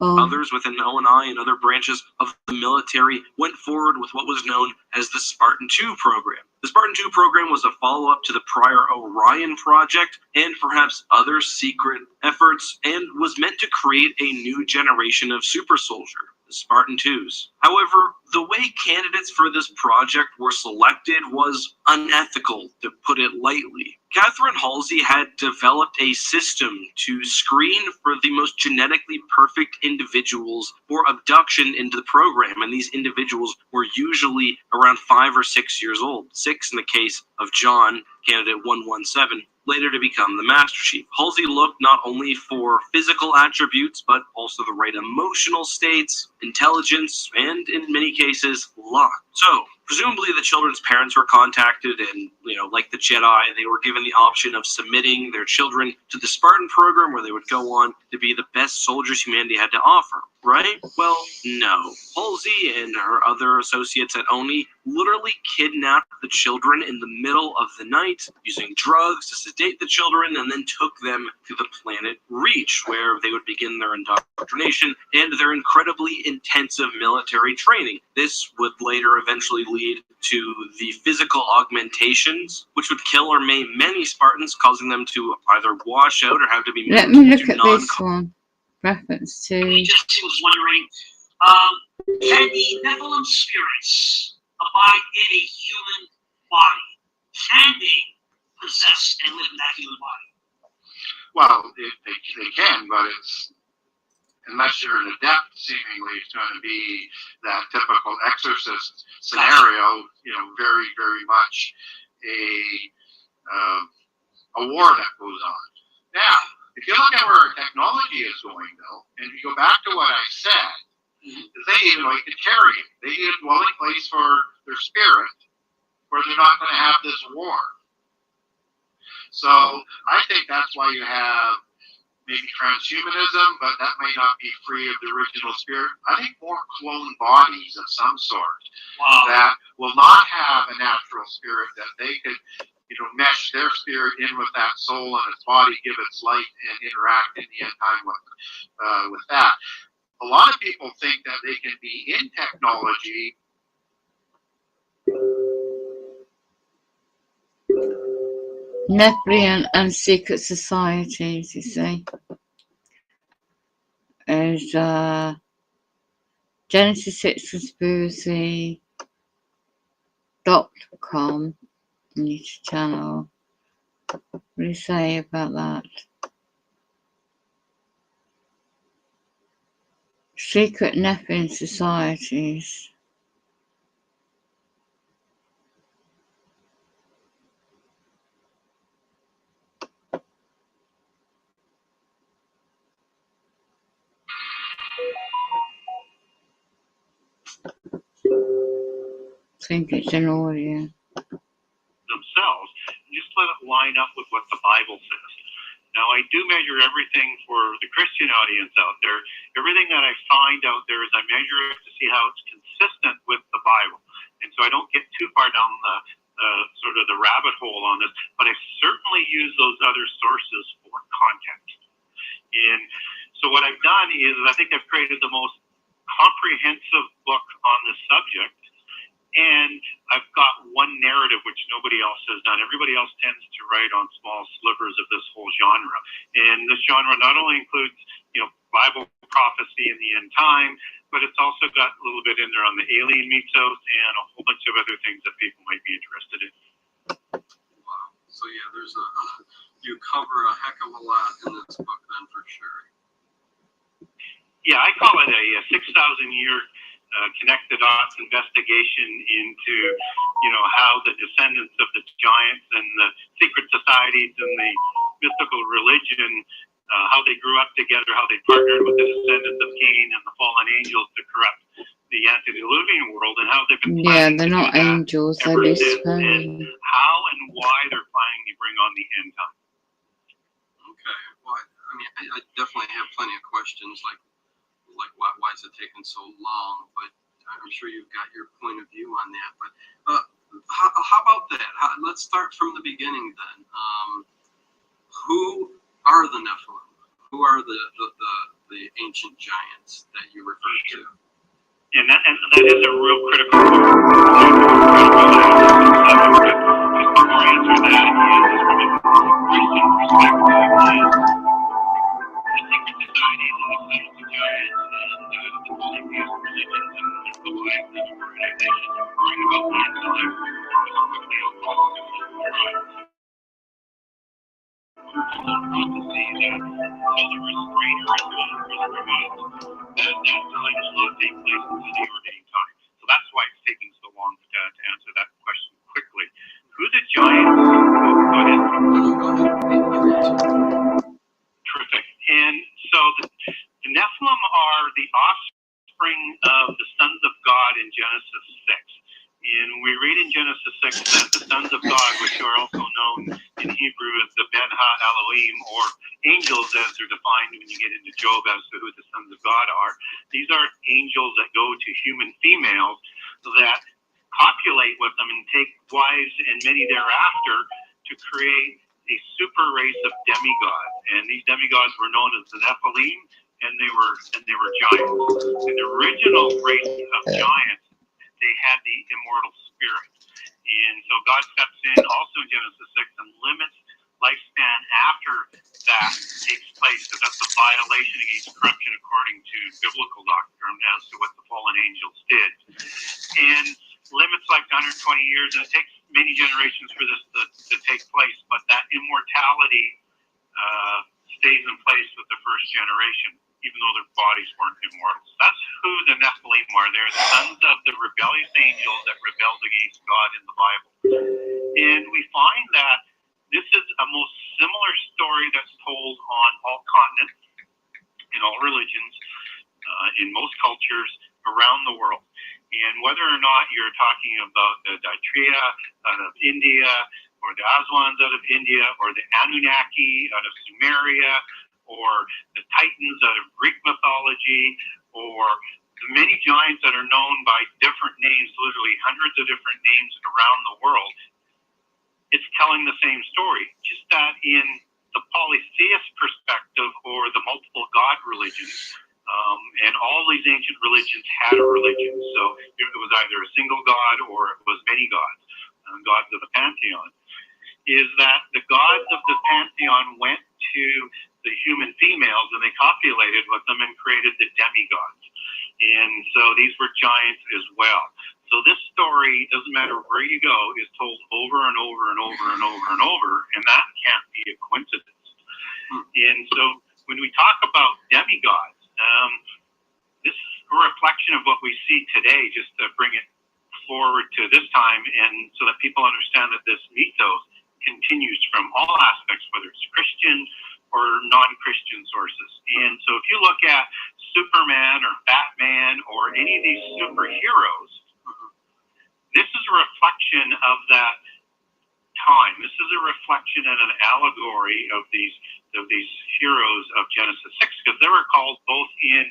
Others within O&I and other branches of the military went forward with what was known as the Spartan II program. The Spartan II program was a follow-up to the prior Orion project and perhaps other secret efforts, and was meant to create a new generation of super soldier, the Spartan IIs. However, the way candidates for this project were selected was unethical, to put it lightly. Catherine Halsey had developed a system to screen for the most genetically perfect individuals for abduction into the program, and these individuals were usually around 5 or 6 years old, 6 in the case of John, candidate 117, later to become the Master Chief. Halsey looked not only for physical attributes, but also the right emotional states, intelligence, and in many cases, luck. So, presumably the children's parents were contacted, and, like the Jedi, they were given the option of submitting their children to the Spartan program, where they would go on to be the best soldiers humanity had to offer, right? Well, no. Halsey and her other associates at ONI literally kidnapped the children in the middle of the night, using drugs to sedate the children, and then took them to the planet Reach, where they would begin their indoctrination and their incredibly intensive military training. This would later eventually lead to the physical augmentations, which would kill or maim many Spartans, causing them to either wash out or have to be moved. Let me look at this one. Reference to. Jesse was wondering, can the Nephilim spirits abide in a human body? Can they possess and live in that human body? Well, they can, but it's, unless you're an adept, seemingly it's going to be that typical exorcist scenario, very, very much a war that goes on. Now, if you look at where our technology is going, though, and you go back to what I said, they even like to carry it. They need a dwelling place for their spirit, where they're not going to have this war. So I think that's why you have maybe transhumanism, but that may not be free of the original spirit. I think more clone bodies of some sort that will not have a natural spirit, that they could, mesh their spirit in with that soul and its body, give its life, and interact in the end time with that. A lot of people think that they can be in technology. Nephilim and secret societies, you see. There's Genesis 6 Conspiracy.com, YouTube channel. What do you say about that? Secret Nephilim societies. I think it's an audio. Themselves, and just let it line up with what the Bible says. Now, I do measure everything for the Christian audience out there. Everything that I find out there is I measure it to see how it's consistent with the Bible. And so I don't get too far down the sort of the rabbit hole on this, but I certainly use those other sources for context. And so what I've done is I think I've created the most comprehensive book on this subject. And I've got one narrative which nobody else has done. Everybody else tends to write on small slivers of this whole genre. And this genre not only includes, Bible prophecy in the end time, but it's also got a little bit in there on the alien mythos and a whole bunch of other things that people might be interested in. Wow. So yeah, you cover a heck of a lot in this book then, for sure. Yeah, I call it a 6,000-year connect the dots investigation into, how the descendants of the giants and the secret societies and the mystical religion, how they grew up together, how they partnered with the descendants of Cain and the fallen angels to corrupt the antediluvian world, and how they've been planning they're not angels, they're ever since, discerned. and how and why they're planning to bring on the end time. Okay. Well, I mean, I definitely have plenty of questions, like why is it taking so long? But I'm sure you've got your point of view on that. But how about that? Let's start from the beginning then. Who are the Nephilim? Who are the ancient giants that you referred to? And that is a real critical point. Before I answer that, from a Christian perspective, the secret societies and the secret giants and the polytheist religions and the Bible and organizations are worrying about mankind as quickly as possible. Prophecy that until the restrainer is removed, that time will not take place until the ordained time. So that's why it's taking so long to answer that question quickly. Who the giants? Go ahead. Terrific. And so the Nephilim are the offspring of the sons of God in Genesis 6. And we read in Genesis 6 that the sons of God, which are also known in Hebrew as the Ben Ha-Elohim, or angels as they're defined when you get into Job as to who the sons of God are, these are angels that go to human females that copulate with them and take wives and many thereafter to create a super race of demigods. And these demigods were known as the Nephilim, and they were giants. And the original race of giants, they had the immortal spirit. And so God steps in also in Genesis 6 and limits lifespan after that takes place, because that's a violation against corruption according to biblical doctrine as to what the fallen angels did. And limits life to 120 years, and it takes many generations for this to take place, but that immortality stays in place with the first generation, even though their bodies weren't immortal. So that's who the Nephilim are. They're the sons of the rebellious angels that rebelled against God in the Bible. And we find that this is a most similar story that's told on all continents, in all religions, in most cultures around the world. And whether or not you're talking about the Daitria out of India, or the Aswans out of India, or the Anunnaki out of Sumeria, or the Titans out of Greek mythology, or the many giants that are known by different names, literally hundreds of different names around the world, it's telling the same story, just that in the polytheist perspective or the multiple god religions. And all these ancient religions had a religion. So it was either a single god or it was many gods, gods of the pantheon. Is that the gods of the pantheon went to the human females and they copulated with them and created the demigods. And so these were giants as well. So this story, doesn't matter where you go, is told over and over and over and over and over, and that can't be a coincidence. And so when we talk about demigods, this is a reflection of what we see today, just to bring it forward to this time, and so that people understand that this mythos continues from all aspects, whether it's Christian or non-Christian sources. And so if you look at Superman or Batman or any of these superheroes, this is a reflection of that time. This is a reflection and an allegory of these heroes of Genesis 6, because they were called both in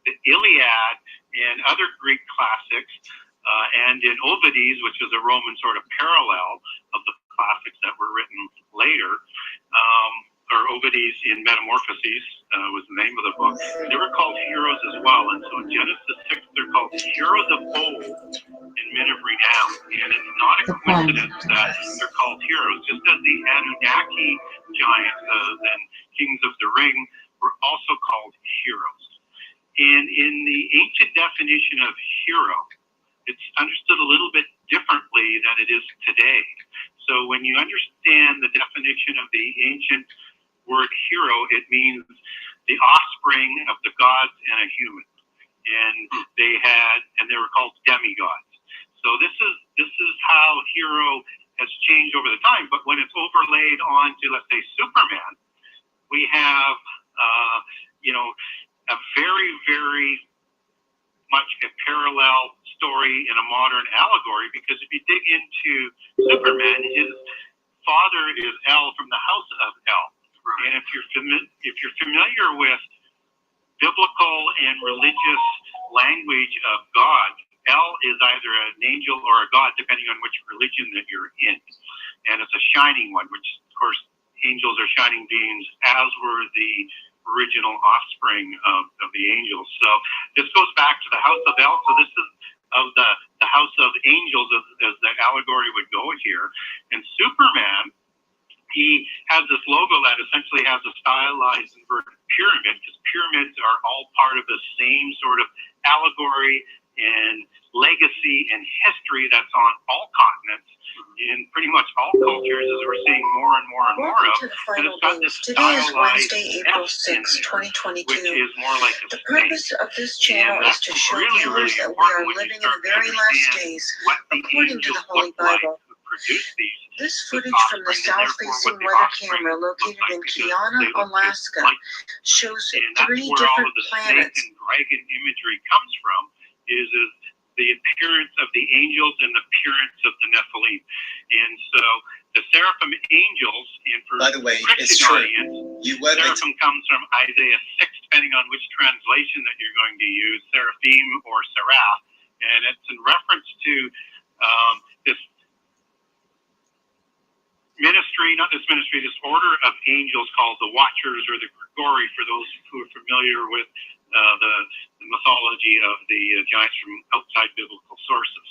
the Iliad and other Greek classics, and in Ovides, which is a Roman sort of parallel of the classics that were written later, or Ovides in Metamorphoses was the name of the book. They were called heroes as well, and so in Genesis 6, they're called heroes of old and men of renown. And it's not a coincidence that they're called heroes, just as the Anunnaki giants and kings of the ring were also called heroes. And in the ancient definition of hero, it's understood a little bit differently than it is today. So when you understand the definition of the ancient word hero, it means the offspring of the gods and a human. And they were called demigods. So this is how hero has changed over the time. But when it's overlaid onto, let's say, Superman, we have a very, very much a parallel story in a modern allegory, because if you dig into Superman, his father is El from the house of El, And if you're familiar with biblical and religious language of God, El is either an angel or a god, depending on which religion that you're in. And it's a shining one, which, of course, angels are shining beings, as were the original offspring of the angels. So this goes back to the house of El. So this is of the house of angels, as the allegory would go here. And Superman, he has this logo that essentially has a stylized inverted pyramid, because pyramids are all part of the same sort of allegory and legacy and history that's on all continents in pretty much all cultures, as we're seeing more and more and more of. To the And final it's got days. this Today is stylized Wednesday, April S 6, in there, 2022. which is more like a The snake. purpose of this channel And is that's to show really, viewers really that we important are when you living in the start to very last understand days, what the according to the angels Holy look like Bible. who produce these. This footage from the offspring, and therefore south-facing what the weather offspring camera look located like, in because Kiana, they look just Alaska, like shows And that's 3 where all different of the planets. snake and dragon imagery comes from, is the appearance of the angels and the appearance of the Nephilim. And so the seraphim angels, and for By the way, it's Christian true. audience, seraphim comes from Isaiah 6, depending on which translation that you're going to use, seraphim or seraph. And it's in reference to this ministry, not this ministry, this order of angels called the Watchers or the Grigori, for those who are familiar with the mythology of the giants from outside biblical sources.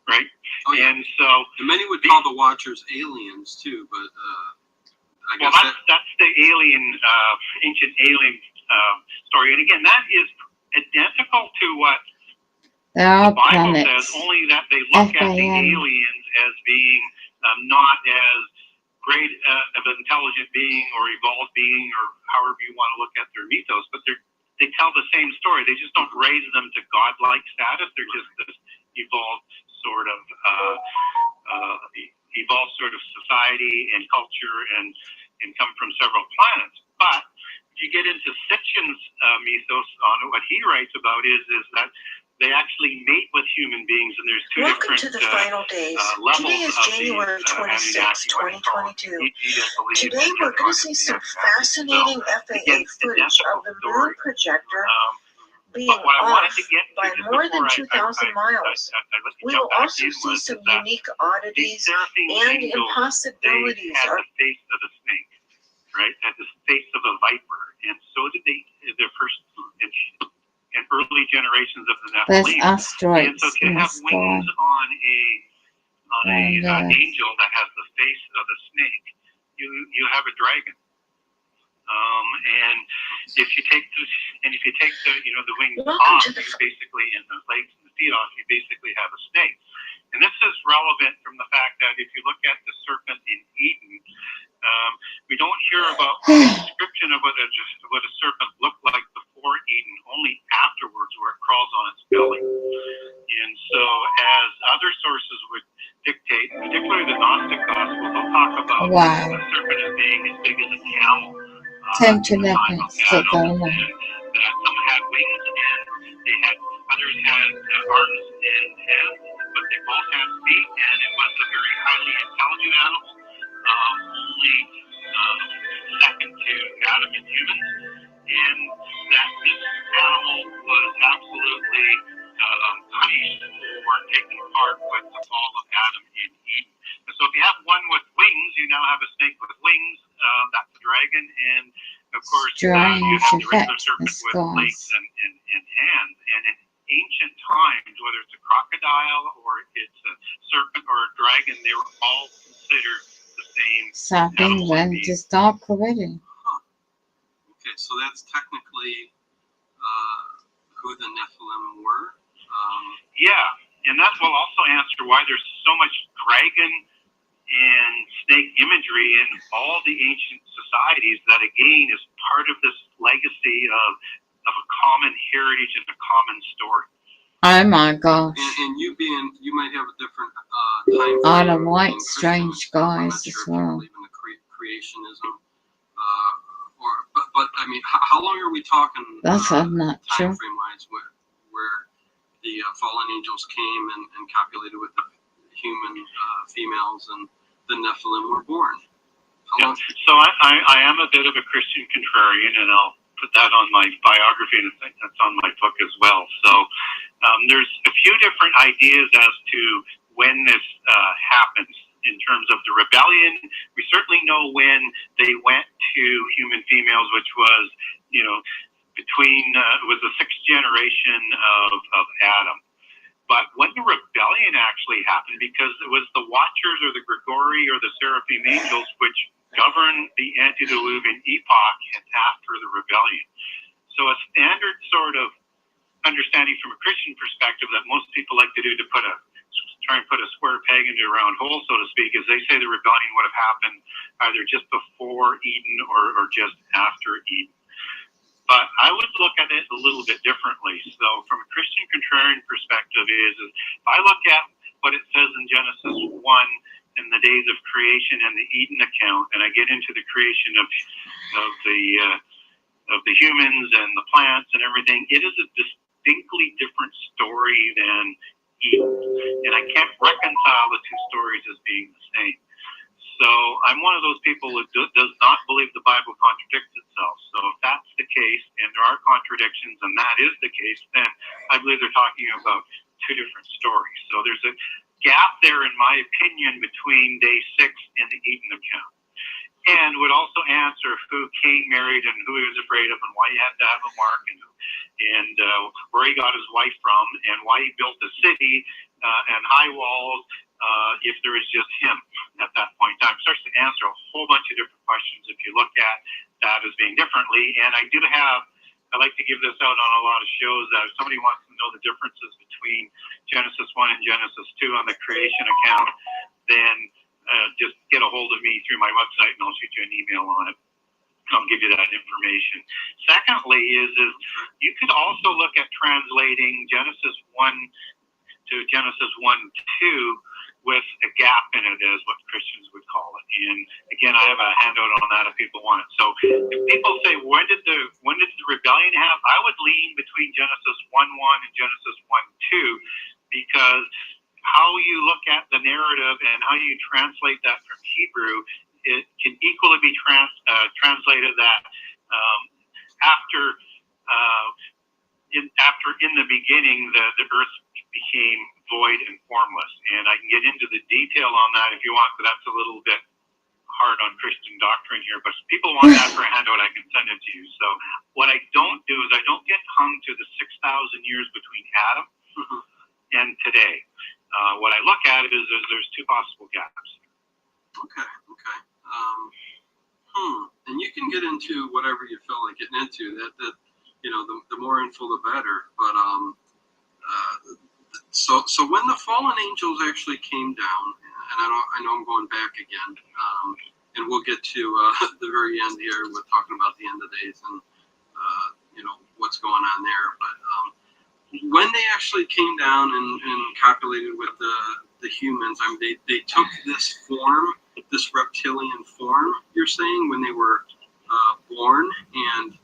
Right? Oh, yeah. And so... And many would call the Watchers aliens, too, but I guess that's the alien, ancient alien story. And again, that is identical to what There are the Bible planets. says, only that they look at the FAM. aliens as being not as great of an intelligent being or evolved being, or however you want to look at their mythos, but they tell the same story. They just don't raise them to godlike status. They're just this evolved sort of society and culture, and come from several planets. But if you get into Sitchin's mythos on it, what he writes about is that they actually mate with human beings, and there's two Welcome different to the final days. levels Today is of January these 26, Anunnaki, 2022. He does believe Today that we're going to see some fascinating So, FAA again, footage of the moon story. projector being But what I off wanted to get to by just more than before 2,000 miles. We will also see some unique oddities and impossibilities. They had the face of a snake, right? Had the face of a viper, and so did their first and early generations of the There's Nephilim. asteroids And so if you in the have sky. wings on an angel that has the face of a snake, you have a dragon. And if you take the wings off, you basically, and the legs and the feet off, you basically have a snake. And this is relevant from the fact that if you look at the serpent in Eden, we don't hear about the description of what a serpent looked like before Eden, only afterwards, where it crawls on its belly. And so, as other sources would dictate, particularly the Gnostic Gospel, they'll talk about the serpent as being as big as a camel. 10 to 11. So go on. Some had wings, and others had arms and hands, but they both had feet, and it was a very highly intelligent animal, only second to Adam and humans, and that this animal was absolutely punished for taking part with the fall of Adam in Eden. And so if you have one with wings, you now have a snake with wings, that's a dragon, and of course you have the regular serpent with legs and hands. And in ancient times, whether it's a crocodile or it's a serpent or a dragon, they were all considered the same. South England is dark already. Okay, so that's technically who the Nephilim were. Yeah, and that will also answer why there's so much dragon and snake imagery in all the ancient societies. That again is part of this legacy of a common heritage and a common story. Oh my gosh. And you might have a different time frame. All the white strange guys as well. Believe in the creationism, but I mean, how long are we talking? That's not true. Time frame wise, where the fallen angels came and copulated with the human females, and the Nephilim were born. How long? So I am a bit of a Christian contrarian, and I'll put that on my biography, and that's on my book as well. So there's a few different ideas as to when this happens in terms of the rebellion. We certainly know when they went to human females, which was, between, it was the 6th generation of Adam. But when the rebellion actually happened, because it was the Watchers or the Grigori or the Seraphim angels which governed the antediluvian epoch and after the rebellion. So a standard sort of understanding from a Christian perspective that most people like to do to try and put a square peg into a round hole, so to speak, is they say the rebellion would have happened either just before Eden or just after Eden. But I would look at it a little bit differently. So from a Christian contrarian perspective is if I look at what it says in Genesis 1 in the days of creation and the Eden account, and I get into the creation of the humans and the plants and everything, it is a distinctly different story than Eden. And I can't reconcile the two stories as being the same. So I'm one of those people who does not believe the Bible contradicts itself. So if that's the case, and there are contradictions, and that is the case, then I believe they're talking about two different stories. So there's a gap there, in my opinion, between day 6 and the Eden account. And would also answer who Cain married and who he was afraid of and why he had to have a mark and where he got his wife from and why he built a city and high walls if there is just him at that point in time. It starts to answer a whole bunch of different questions if you look at that as being differently. And I like to give this out on a lot of shows that if somebody wants to know the differences between Genesis 1 and Genesis 2 on the creation account, then just get a hold of me through my website and I'll shoot you an email on it. I'll give you that information. Secondly is you could also look at translating Genesis 1 to Genesis 1:2 with a gap in it, is what Christians would call it. And again, I have a handout on that if people want it. So if people say, when did the rebellion happen? I would lean between Genesis 1:1 and Genesis 1:2, because how you look at the narrative and how you translate that from Hebrew, it can equally be translated that after in the beginning the earth became void and formless. And I can get into the detail on that if you want, but that's a little bit hard on Christian doctrine here. But if people want that for a handout, I can send it to you. So what I don't do is I don't get hung to the 6,000 years between Adam and today. What I look at is there's two possible gaps. Okay. And you can get into whatever you feel like getting into. That the more info, the better. But so when the fallen angels actually came down, and I know I'm going back again, and we'll get to the very end here with talking about the end of days and what's going on there. But when they actually came down and copulated with the humans, I mean, they took this form, this reptilian form, you're saying, when they were born. And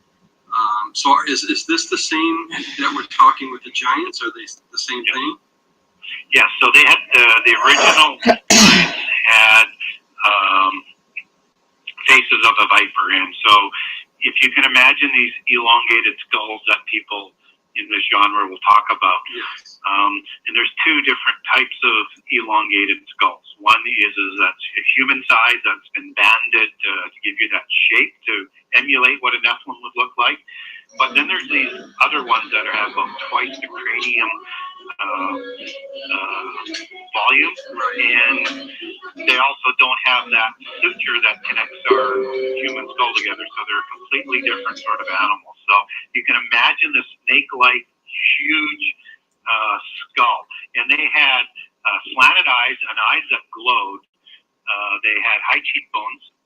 so is this the same that we're talking with the giants? Are they the same thing? Yeah, so they had the original giants had faces of a viper. And so if you can imagine these elongated skulls that people in this genre will talk about. Yes. And there's two different types of elongated skulls. One is that's a human size that's been banded to give you that shape to emulate what a Nephilim would look like. But then there's these other ones that have about twice the cranium volume, and they also don't have that suture that connects our human skull together, so they're a completely different sort of animal. So you can imagine this snake-like, huge skull, and they had slanted eyes and eyes that glowed. They had high cheekbones,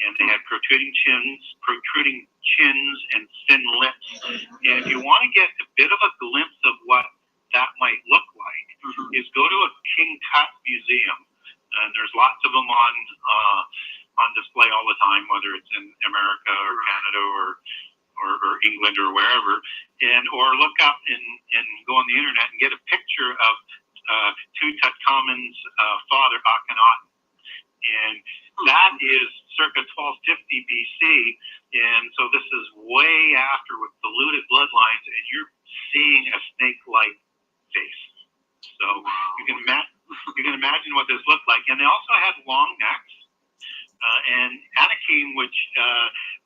and they had protruding chins and thin lips. And if you want to get a bit of a glimpse of what that might look like, is go to a King Tut museum, and there's lots of them on display all the time, whether it's in America or Canada or England or wherever, or look up and go on the internet and get a picture of Tutankhamun's father, Akhenaten. And that is circa 1250 BC, and so this is way after with diluted bloodlines, and you're seeing a snake-like face. So you can imagine what this looked like. And they also had long necks, and Anakim, which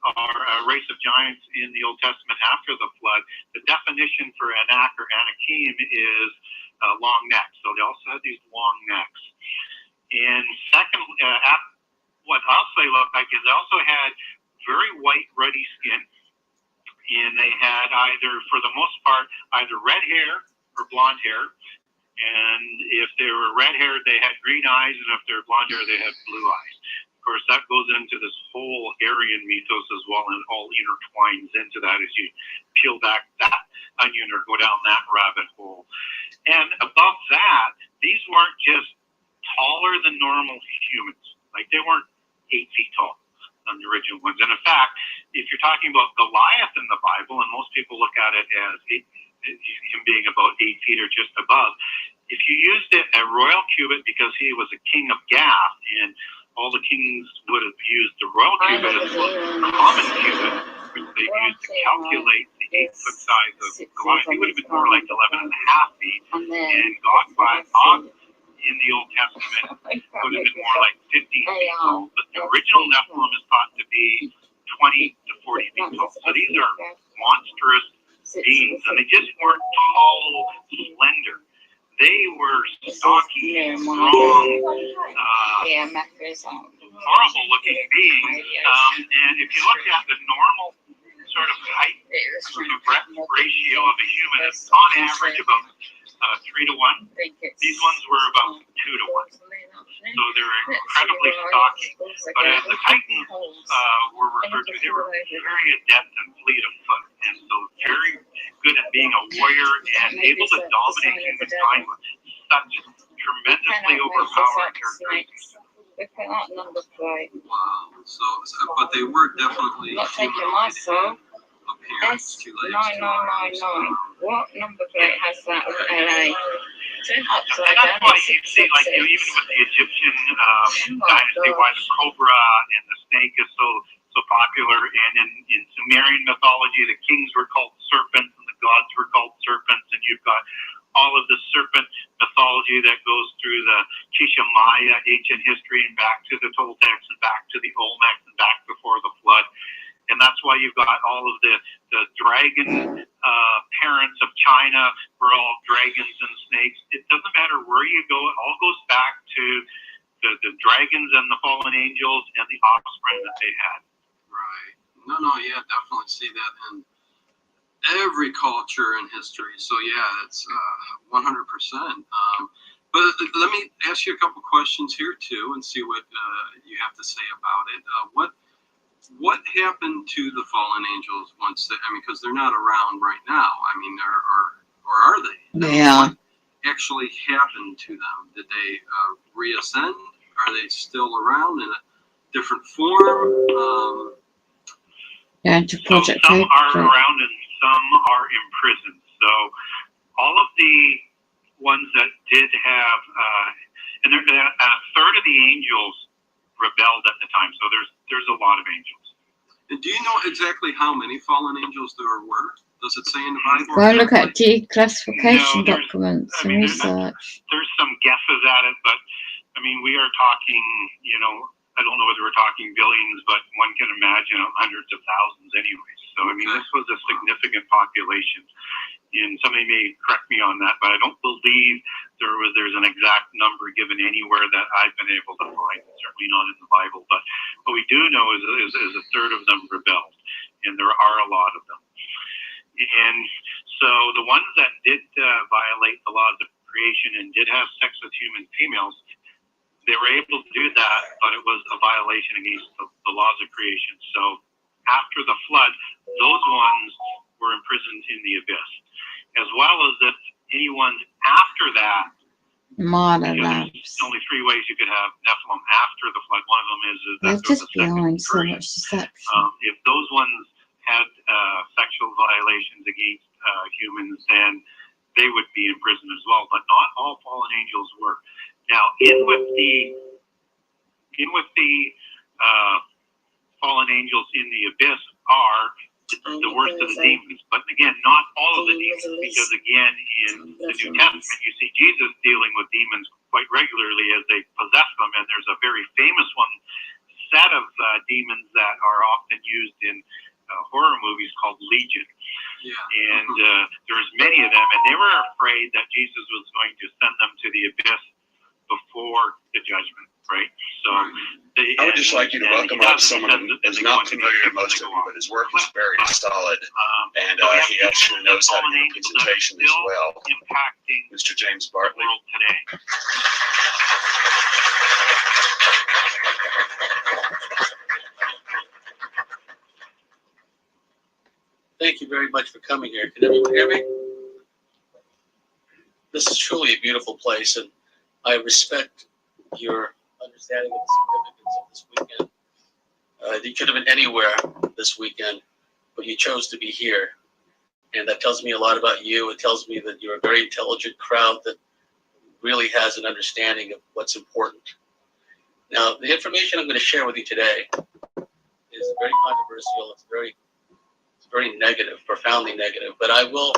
are a race of giants in the Old Testament after the flood. The definition for Anak or Anakim is long necks. So they also had these long necks. And second, what else they looked like is they also had very white, ruddy skin. And they had either, for the most part, either red hair or blonde hair. And if they were red-haired, they had green eyes, and if they were blonde-haired, they had blue eyes. Of course, that goes into this whole Aryan mythos as well, and all intertwines into that as you peel back that onion or go down that rabbit hole. And above that, these weren't just taller than normal humans. Like, they weren't 8 feet tall on the original ones. And in fact, if you're talking about Goliath in the Bible, and most people look at it as him being about 8 feet or just above, if you used it a royal cubit because he was a king of Gath, and all the kings would have used the royal cubit as well as the common cubit, which they used to calculate the 8-foot size of Goliath, he would have been more like 11.5 feet, and God in the Old Testament would have been more like 15 feet tall. But the original Nephilim is thought to be 20 to 40 feet tall. So these are monstrous beings, and they just weren't tall, slender. They were stocky, strong, horrible-looking beings. And if you look at the normal sort of height to breadth ratio of a human, it's on average about 3 to 1. These ones were about 2 to 1. So they're incredibly stocky. But as the Titans were referred to, they were very adept and fleet of foot. And so very good at being a warrior and able to dominate humankind with such tremendously overpowered characteristics. Wow. So, but they were definitely humanoid appearance to S9999. What number plate has that with LA? And that's why you see, like, even with the Egyptian dynasty, why the cobra and the snake is so popular. And in Sumerian mythology, the kings were called serpents and the gods were called serpents. And you've got all of the serpent mythology that goes through the Cisha Maya ancient history and back to the Toltecs and back to the Olmecs and back before the flood. And that's why you've got all of the dragon parents of China were all dragons and snakes. It doesn't matter where you go. It all goes back to the dragons and the fallen angels and the offspring that they had. Right. No, yeah, definitely see that in every culture and history. So yeah, it's 100%. But let me ask you a couple questions here too, and see what you have to say about it. What happened to the fallen angels once they? I mean, because they're not around right now. I mean, or are they? Yeah. What actually happened to them? Did they reascend? Are they still around in a different form? To Project some are around and some are imprisoned. So all of the ones that did have, and a third of the angels rebelled at the time. So there's a lot of angels. And do you know exactly how many fallen angels there were? Does it say in the Bible? Go look at declassification documents and research. There's some guesses at it, but I mean, we are talking, I don't know whether we're talking billions, but one can imagine hundreds of thousands anyways. So, I mean, this was a significant population. And somebody may correct me on that, but I don't believe there's an exact number given anywhere that I've been able to find. Certainly not in the Bible. But what we do know is a third of them rebelled, and there are a lot of them. And so the ones that did violate the laws of creation and did have sex with human females, they were able to do that, but it was a violation against the laws of creation. So after the flood, those ones were imprisoned in the abyss, as well as if anyone after that. There's only 3 ways you could have Nephilim after the flood. One of them is that just behind so much deception. If those ones had sexual violations against humans, then they would be in prison as well. But not all fallen angels were. Now, in with the fallen angels in the abyss are the worst of the demons. But again, not all of the demons, because again, in the New Testament, you see Jesus dealing with demons quite regularly as they possess them, and there's a very famous set of demons that are often used in horror movies called Legion. Yeah. And there's many of them, and they were afraid that Jesus was going to send them to the abyss before the judgment, right? So I would just like you to welcome up someone who is not familiar to most of you, but his work is very solid, and he actually knows how to do a presentation as well. Mr. James Bartley. Today. Thank you very much for coming here. Can everyone hear me? This is truly a beautiful place, and I respect your understanding of the significance of this weekend. You could have been anywhere this weekend, but you chose to be here. And that tells me a lot about you. It tells me that you're a very intelligent crowd that really has an understanding of what's important. Now, the information I'm going to share with you today is very controversial. It's very negative, profoundly negative. But I will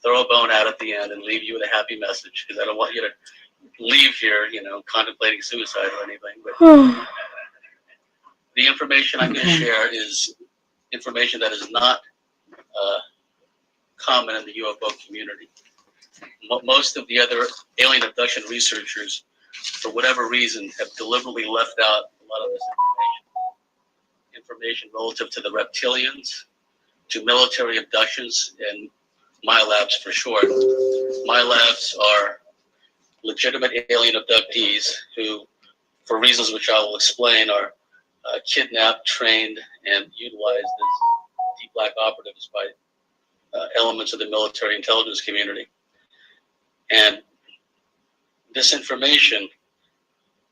throw a bone out at the end and leave you with a happy message, because I don't want you to leave here, contemplating suicide or anything. But the information I'm going to share is information that is not common in the UFO community. Most of the other alien abduction researchers, for whatever reason, have deliberately left out a lot of this information relative to the reptilians, to military abductions, and MILABs for short. MILABs are legitimate alien abductees who, for reasons which I will explain, are kidnapped, trained, and utilized as deep black operatives by elements of the military intelligence community. And this information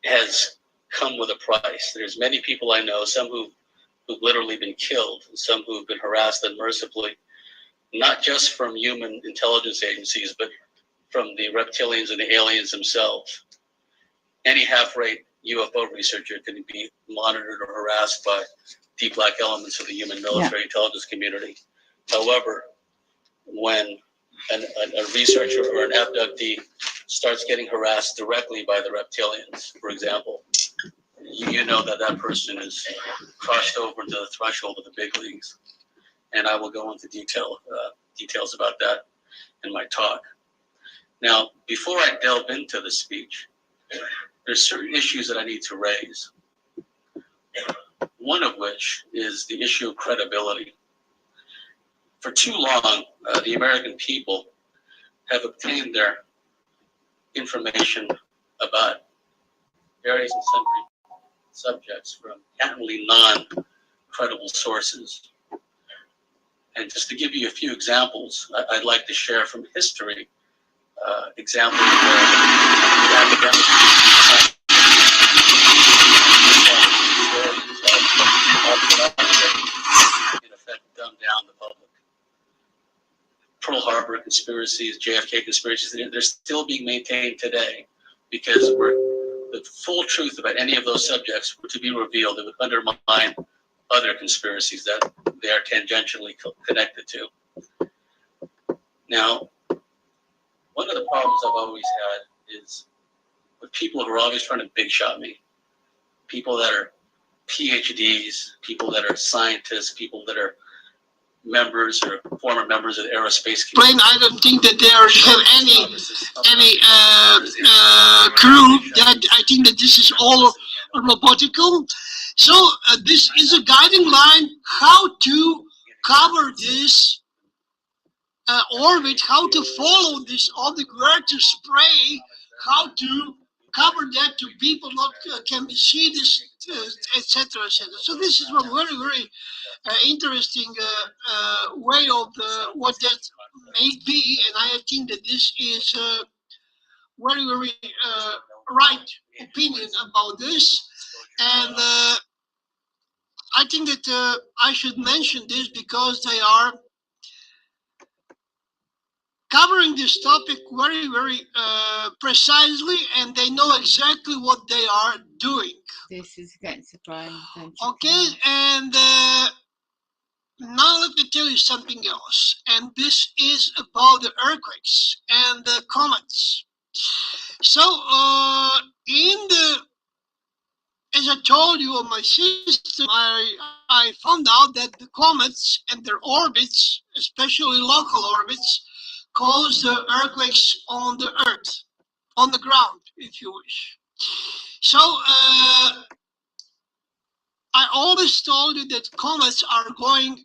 has come with a price. There's many people I know, some who've literally been killed, some who've been harassed unmercifully, not just from human intelligence agencies, but from the reptilians and the aliens themselves. Any half-rate UFO researcher can be monitored or harassed by deep black elements of the human military intelligence community. However, when a researcher or an abductee starts getting harassed directly by the reptilians, for example, you know that person is crossed over into the threshold of the big leagues. And I will go into details about that in my talk. Now, before I delve into the speech, there's certain issues that I need to raise. One of which is the issue of credibility. For too long, the American people have obtained their information about various and sundry subjects from patently non-credible sources. And just to give you a few examples, I'd like to share from history examples where the academic in effect dumb down the public. Pearl Harbor conspiracies, JFK conspiracies, they're still being maintained today because the full truth about any of those subjects were to be revealed. It would undermine other conspiracies that they are tangentially connected to. Now, one of the problems I've always had is with people who are always trying to big shot me. People that are PhDs, people that are scientists, people that are members or former members of the aerospace community. I don't think that there have any crew that I think that this is all robotical. So this is a guiding line how to cover this orbit, how to follow this orbit, where to spray, how to cover that to people not can see this, etc., etc. So this is one very, very interesting way of what that may be, and I think that this is very, very right opinion about this, and I think that I should mention this because they are covering this topic very, very precisely, and they know exactly what they are doing. This is against the grain. Okay, and now let me tell you something else. And this is about the earthquakes and the comets. So, as I told you on my system, I found out that the comets and their orbits, especially local orbits, cause the earthquakes on the earth, on the ground, if you wish. So, I always told you that comets are going,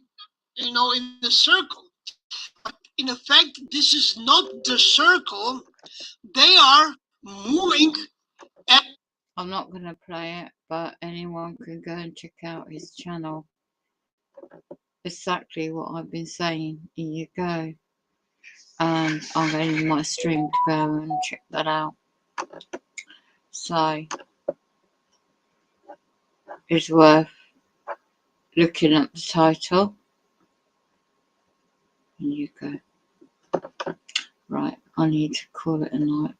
in a circle. But in effect, this is not the circle. They are moving. I'm not going to play it, but anyone can go and check out his channel. Exactly what I've been saying. Here you go. And I'm going to my stream to go and check that out. So, it's worth looking at the title. Here you go. Right, I need to call it a night.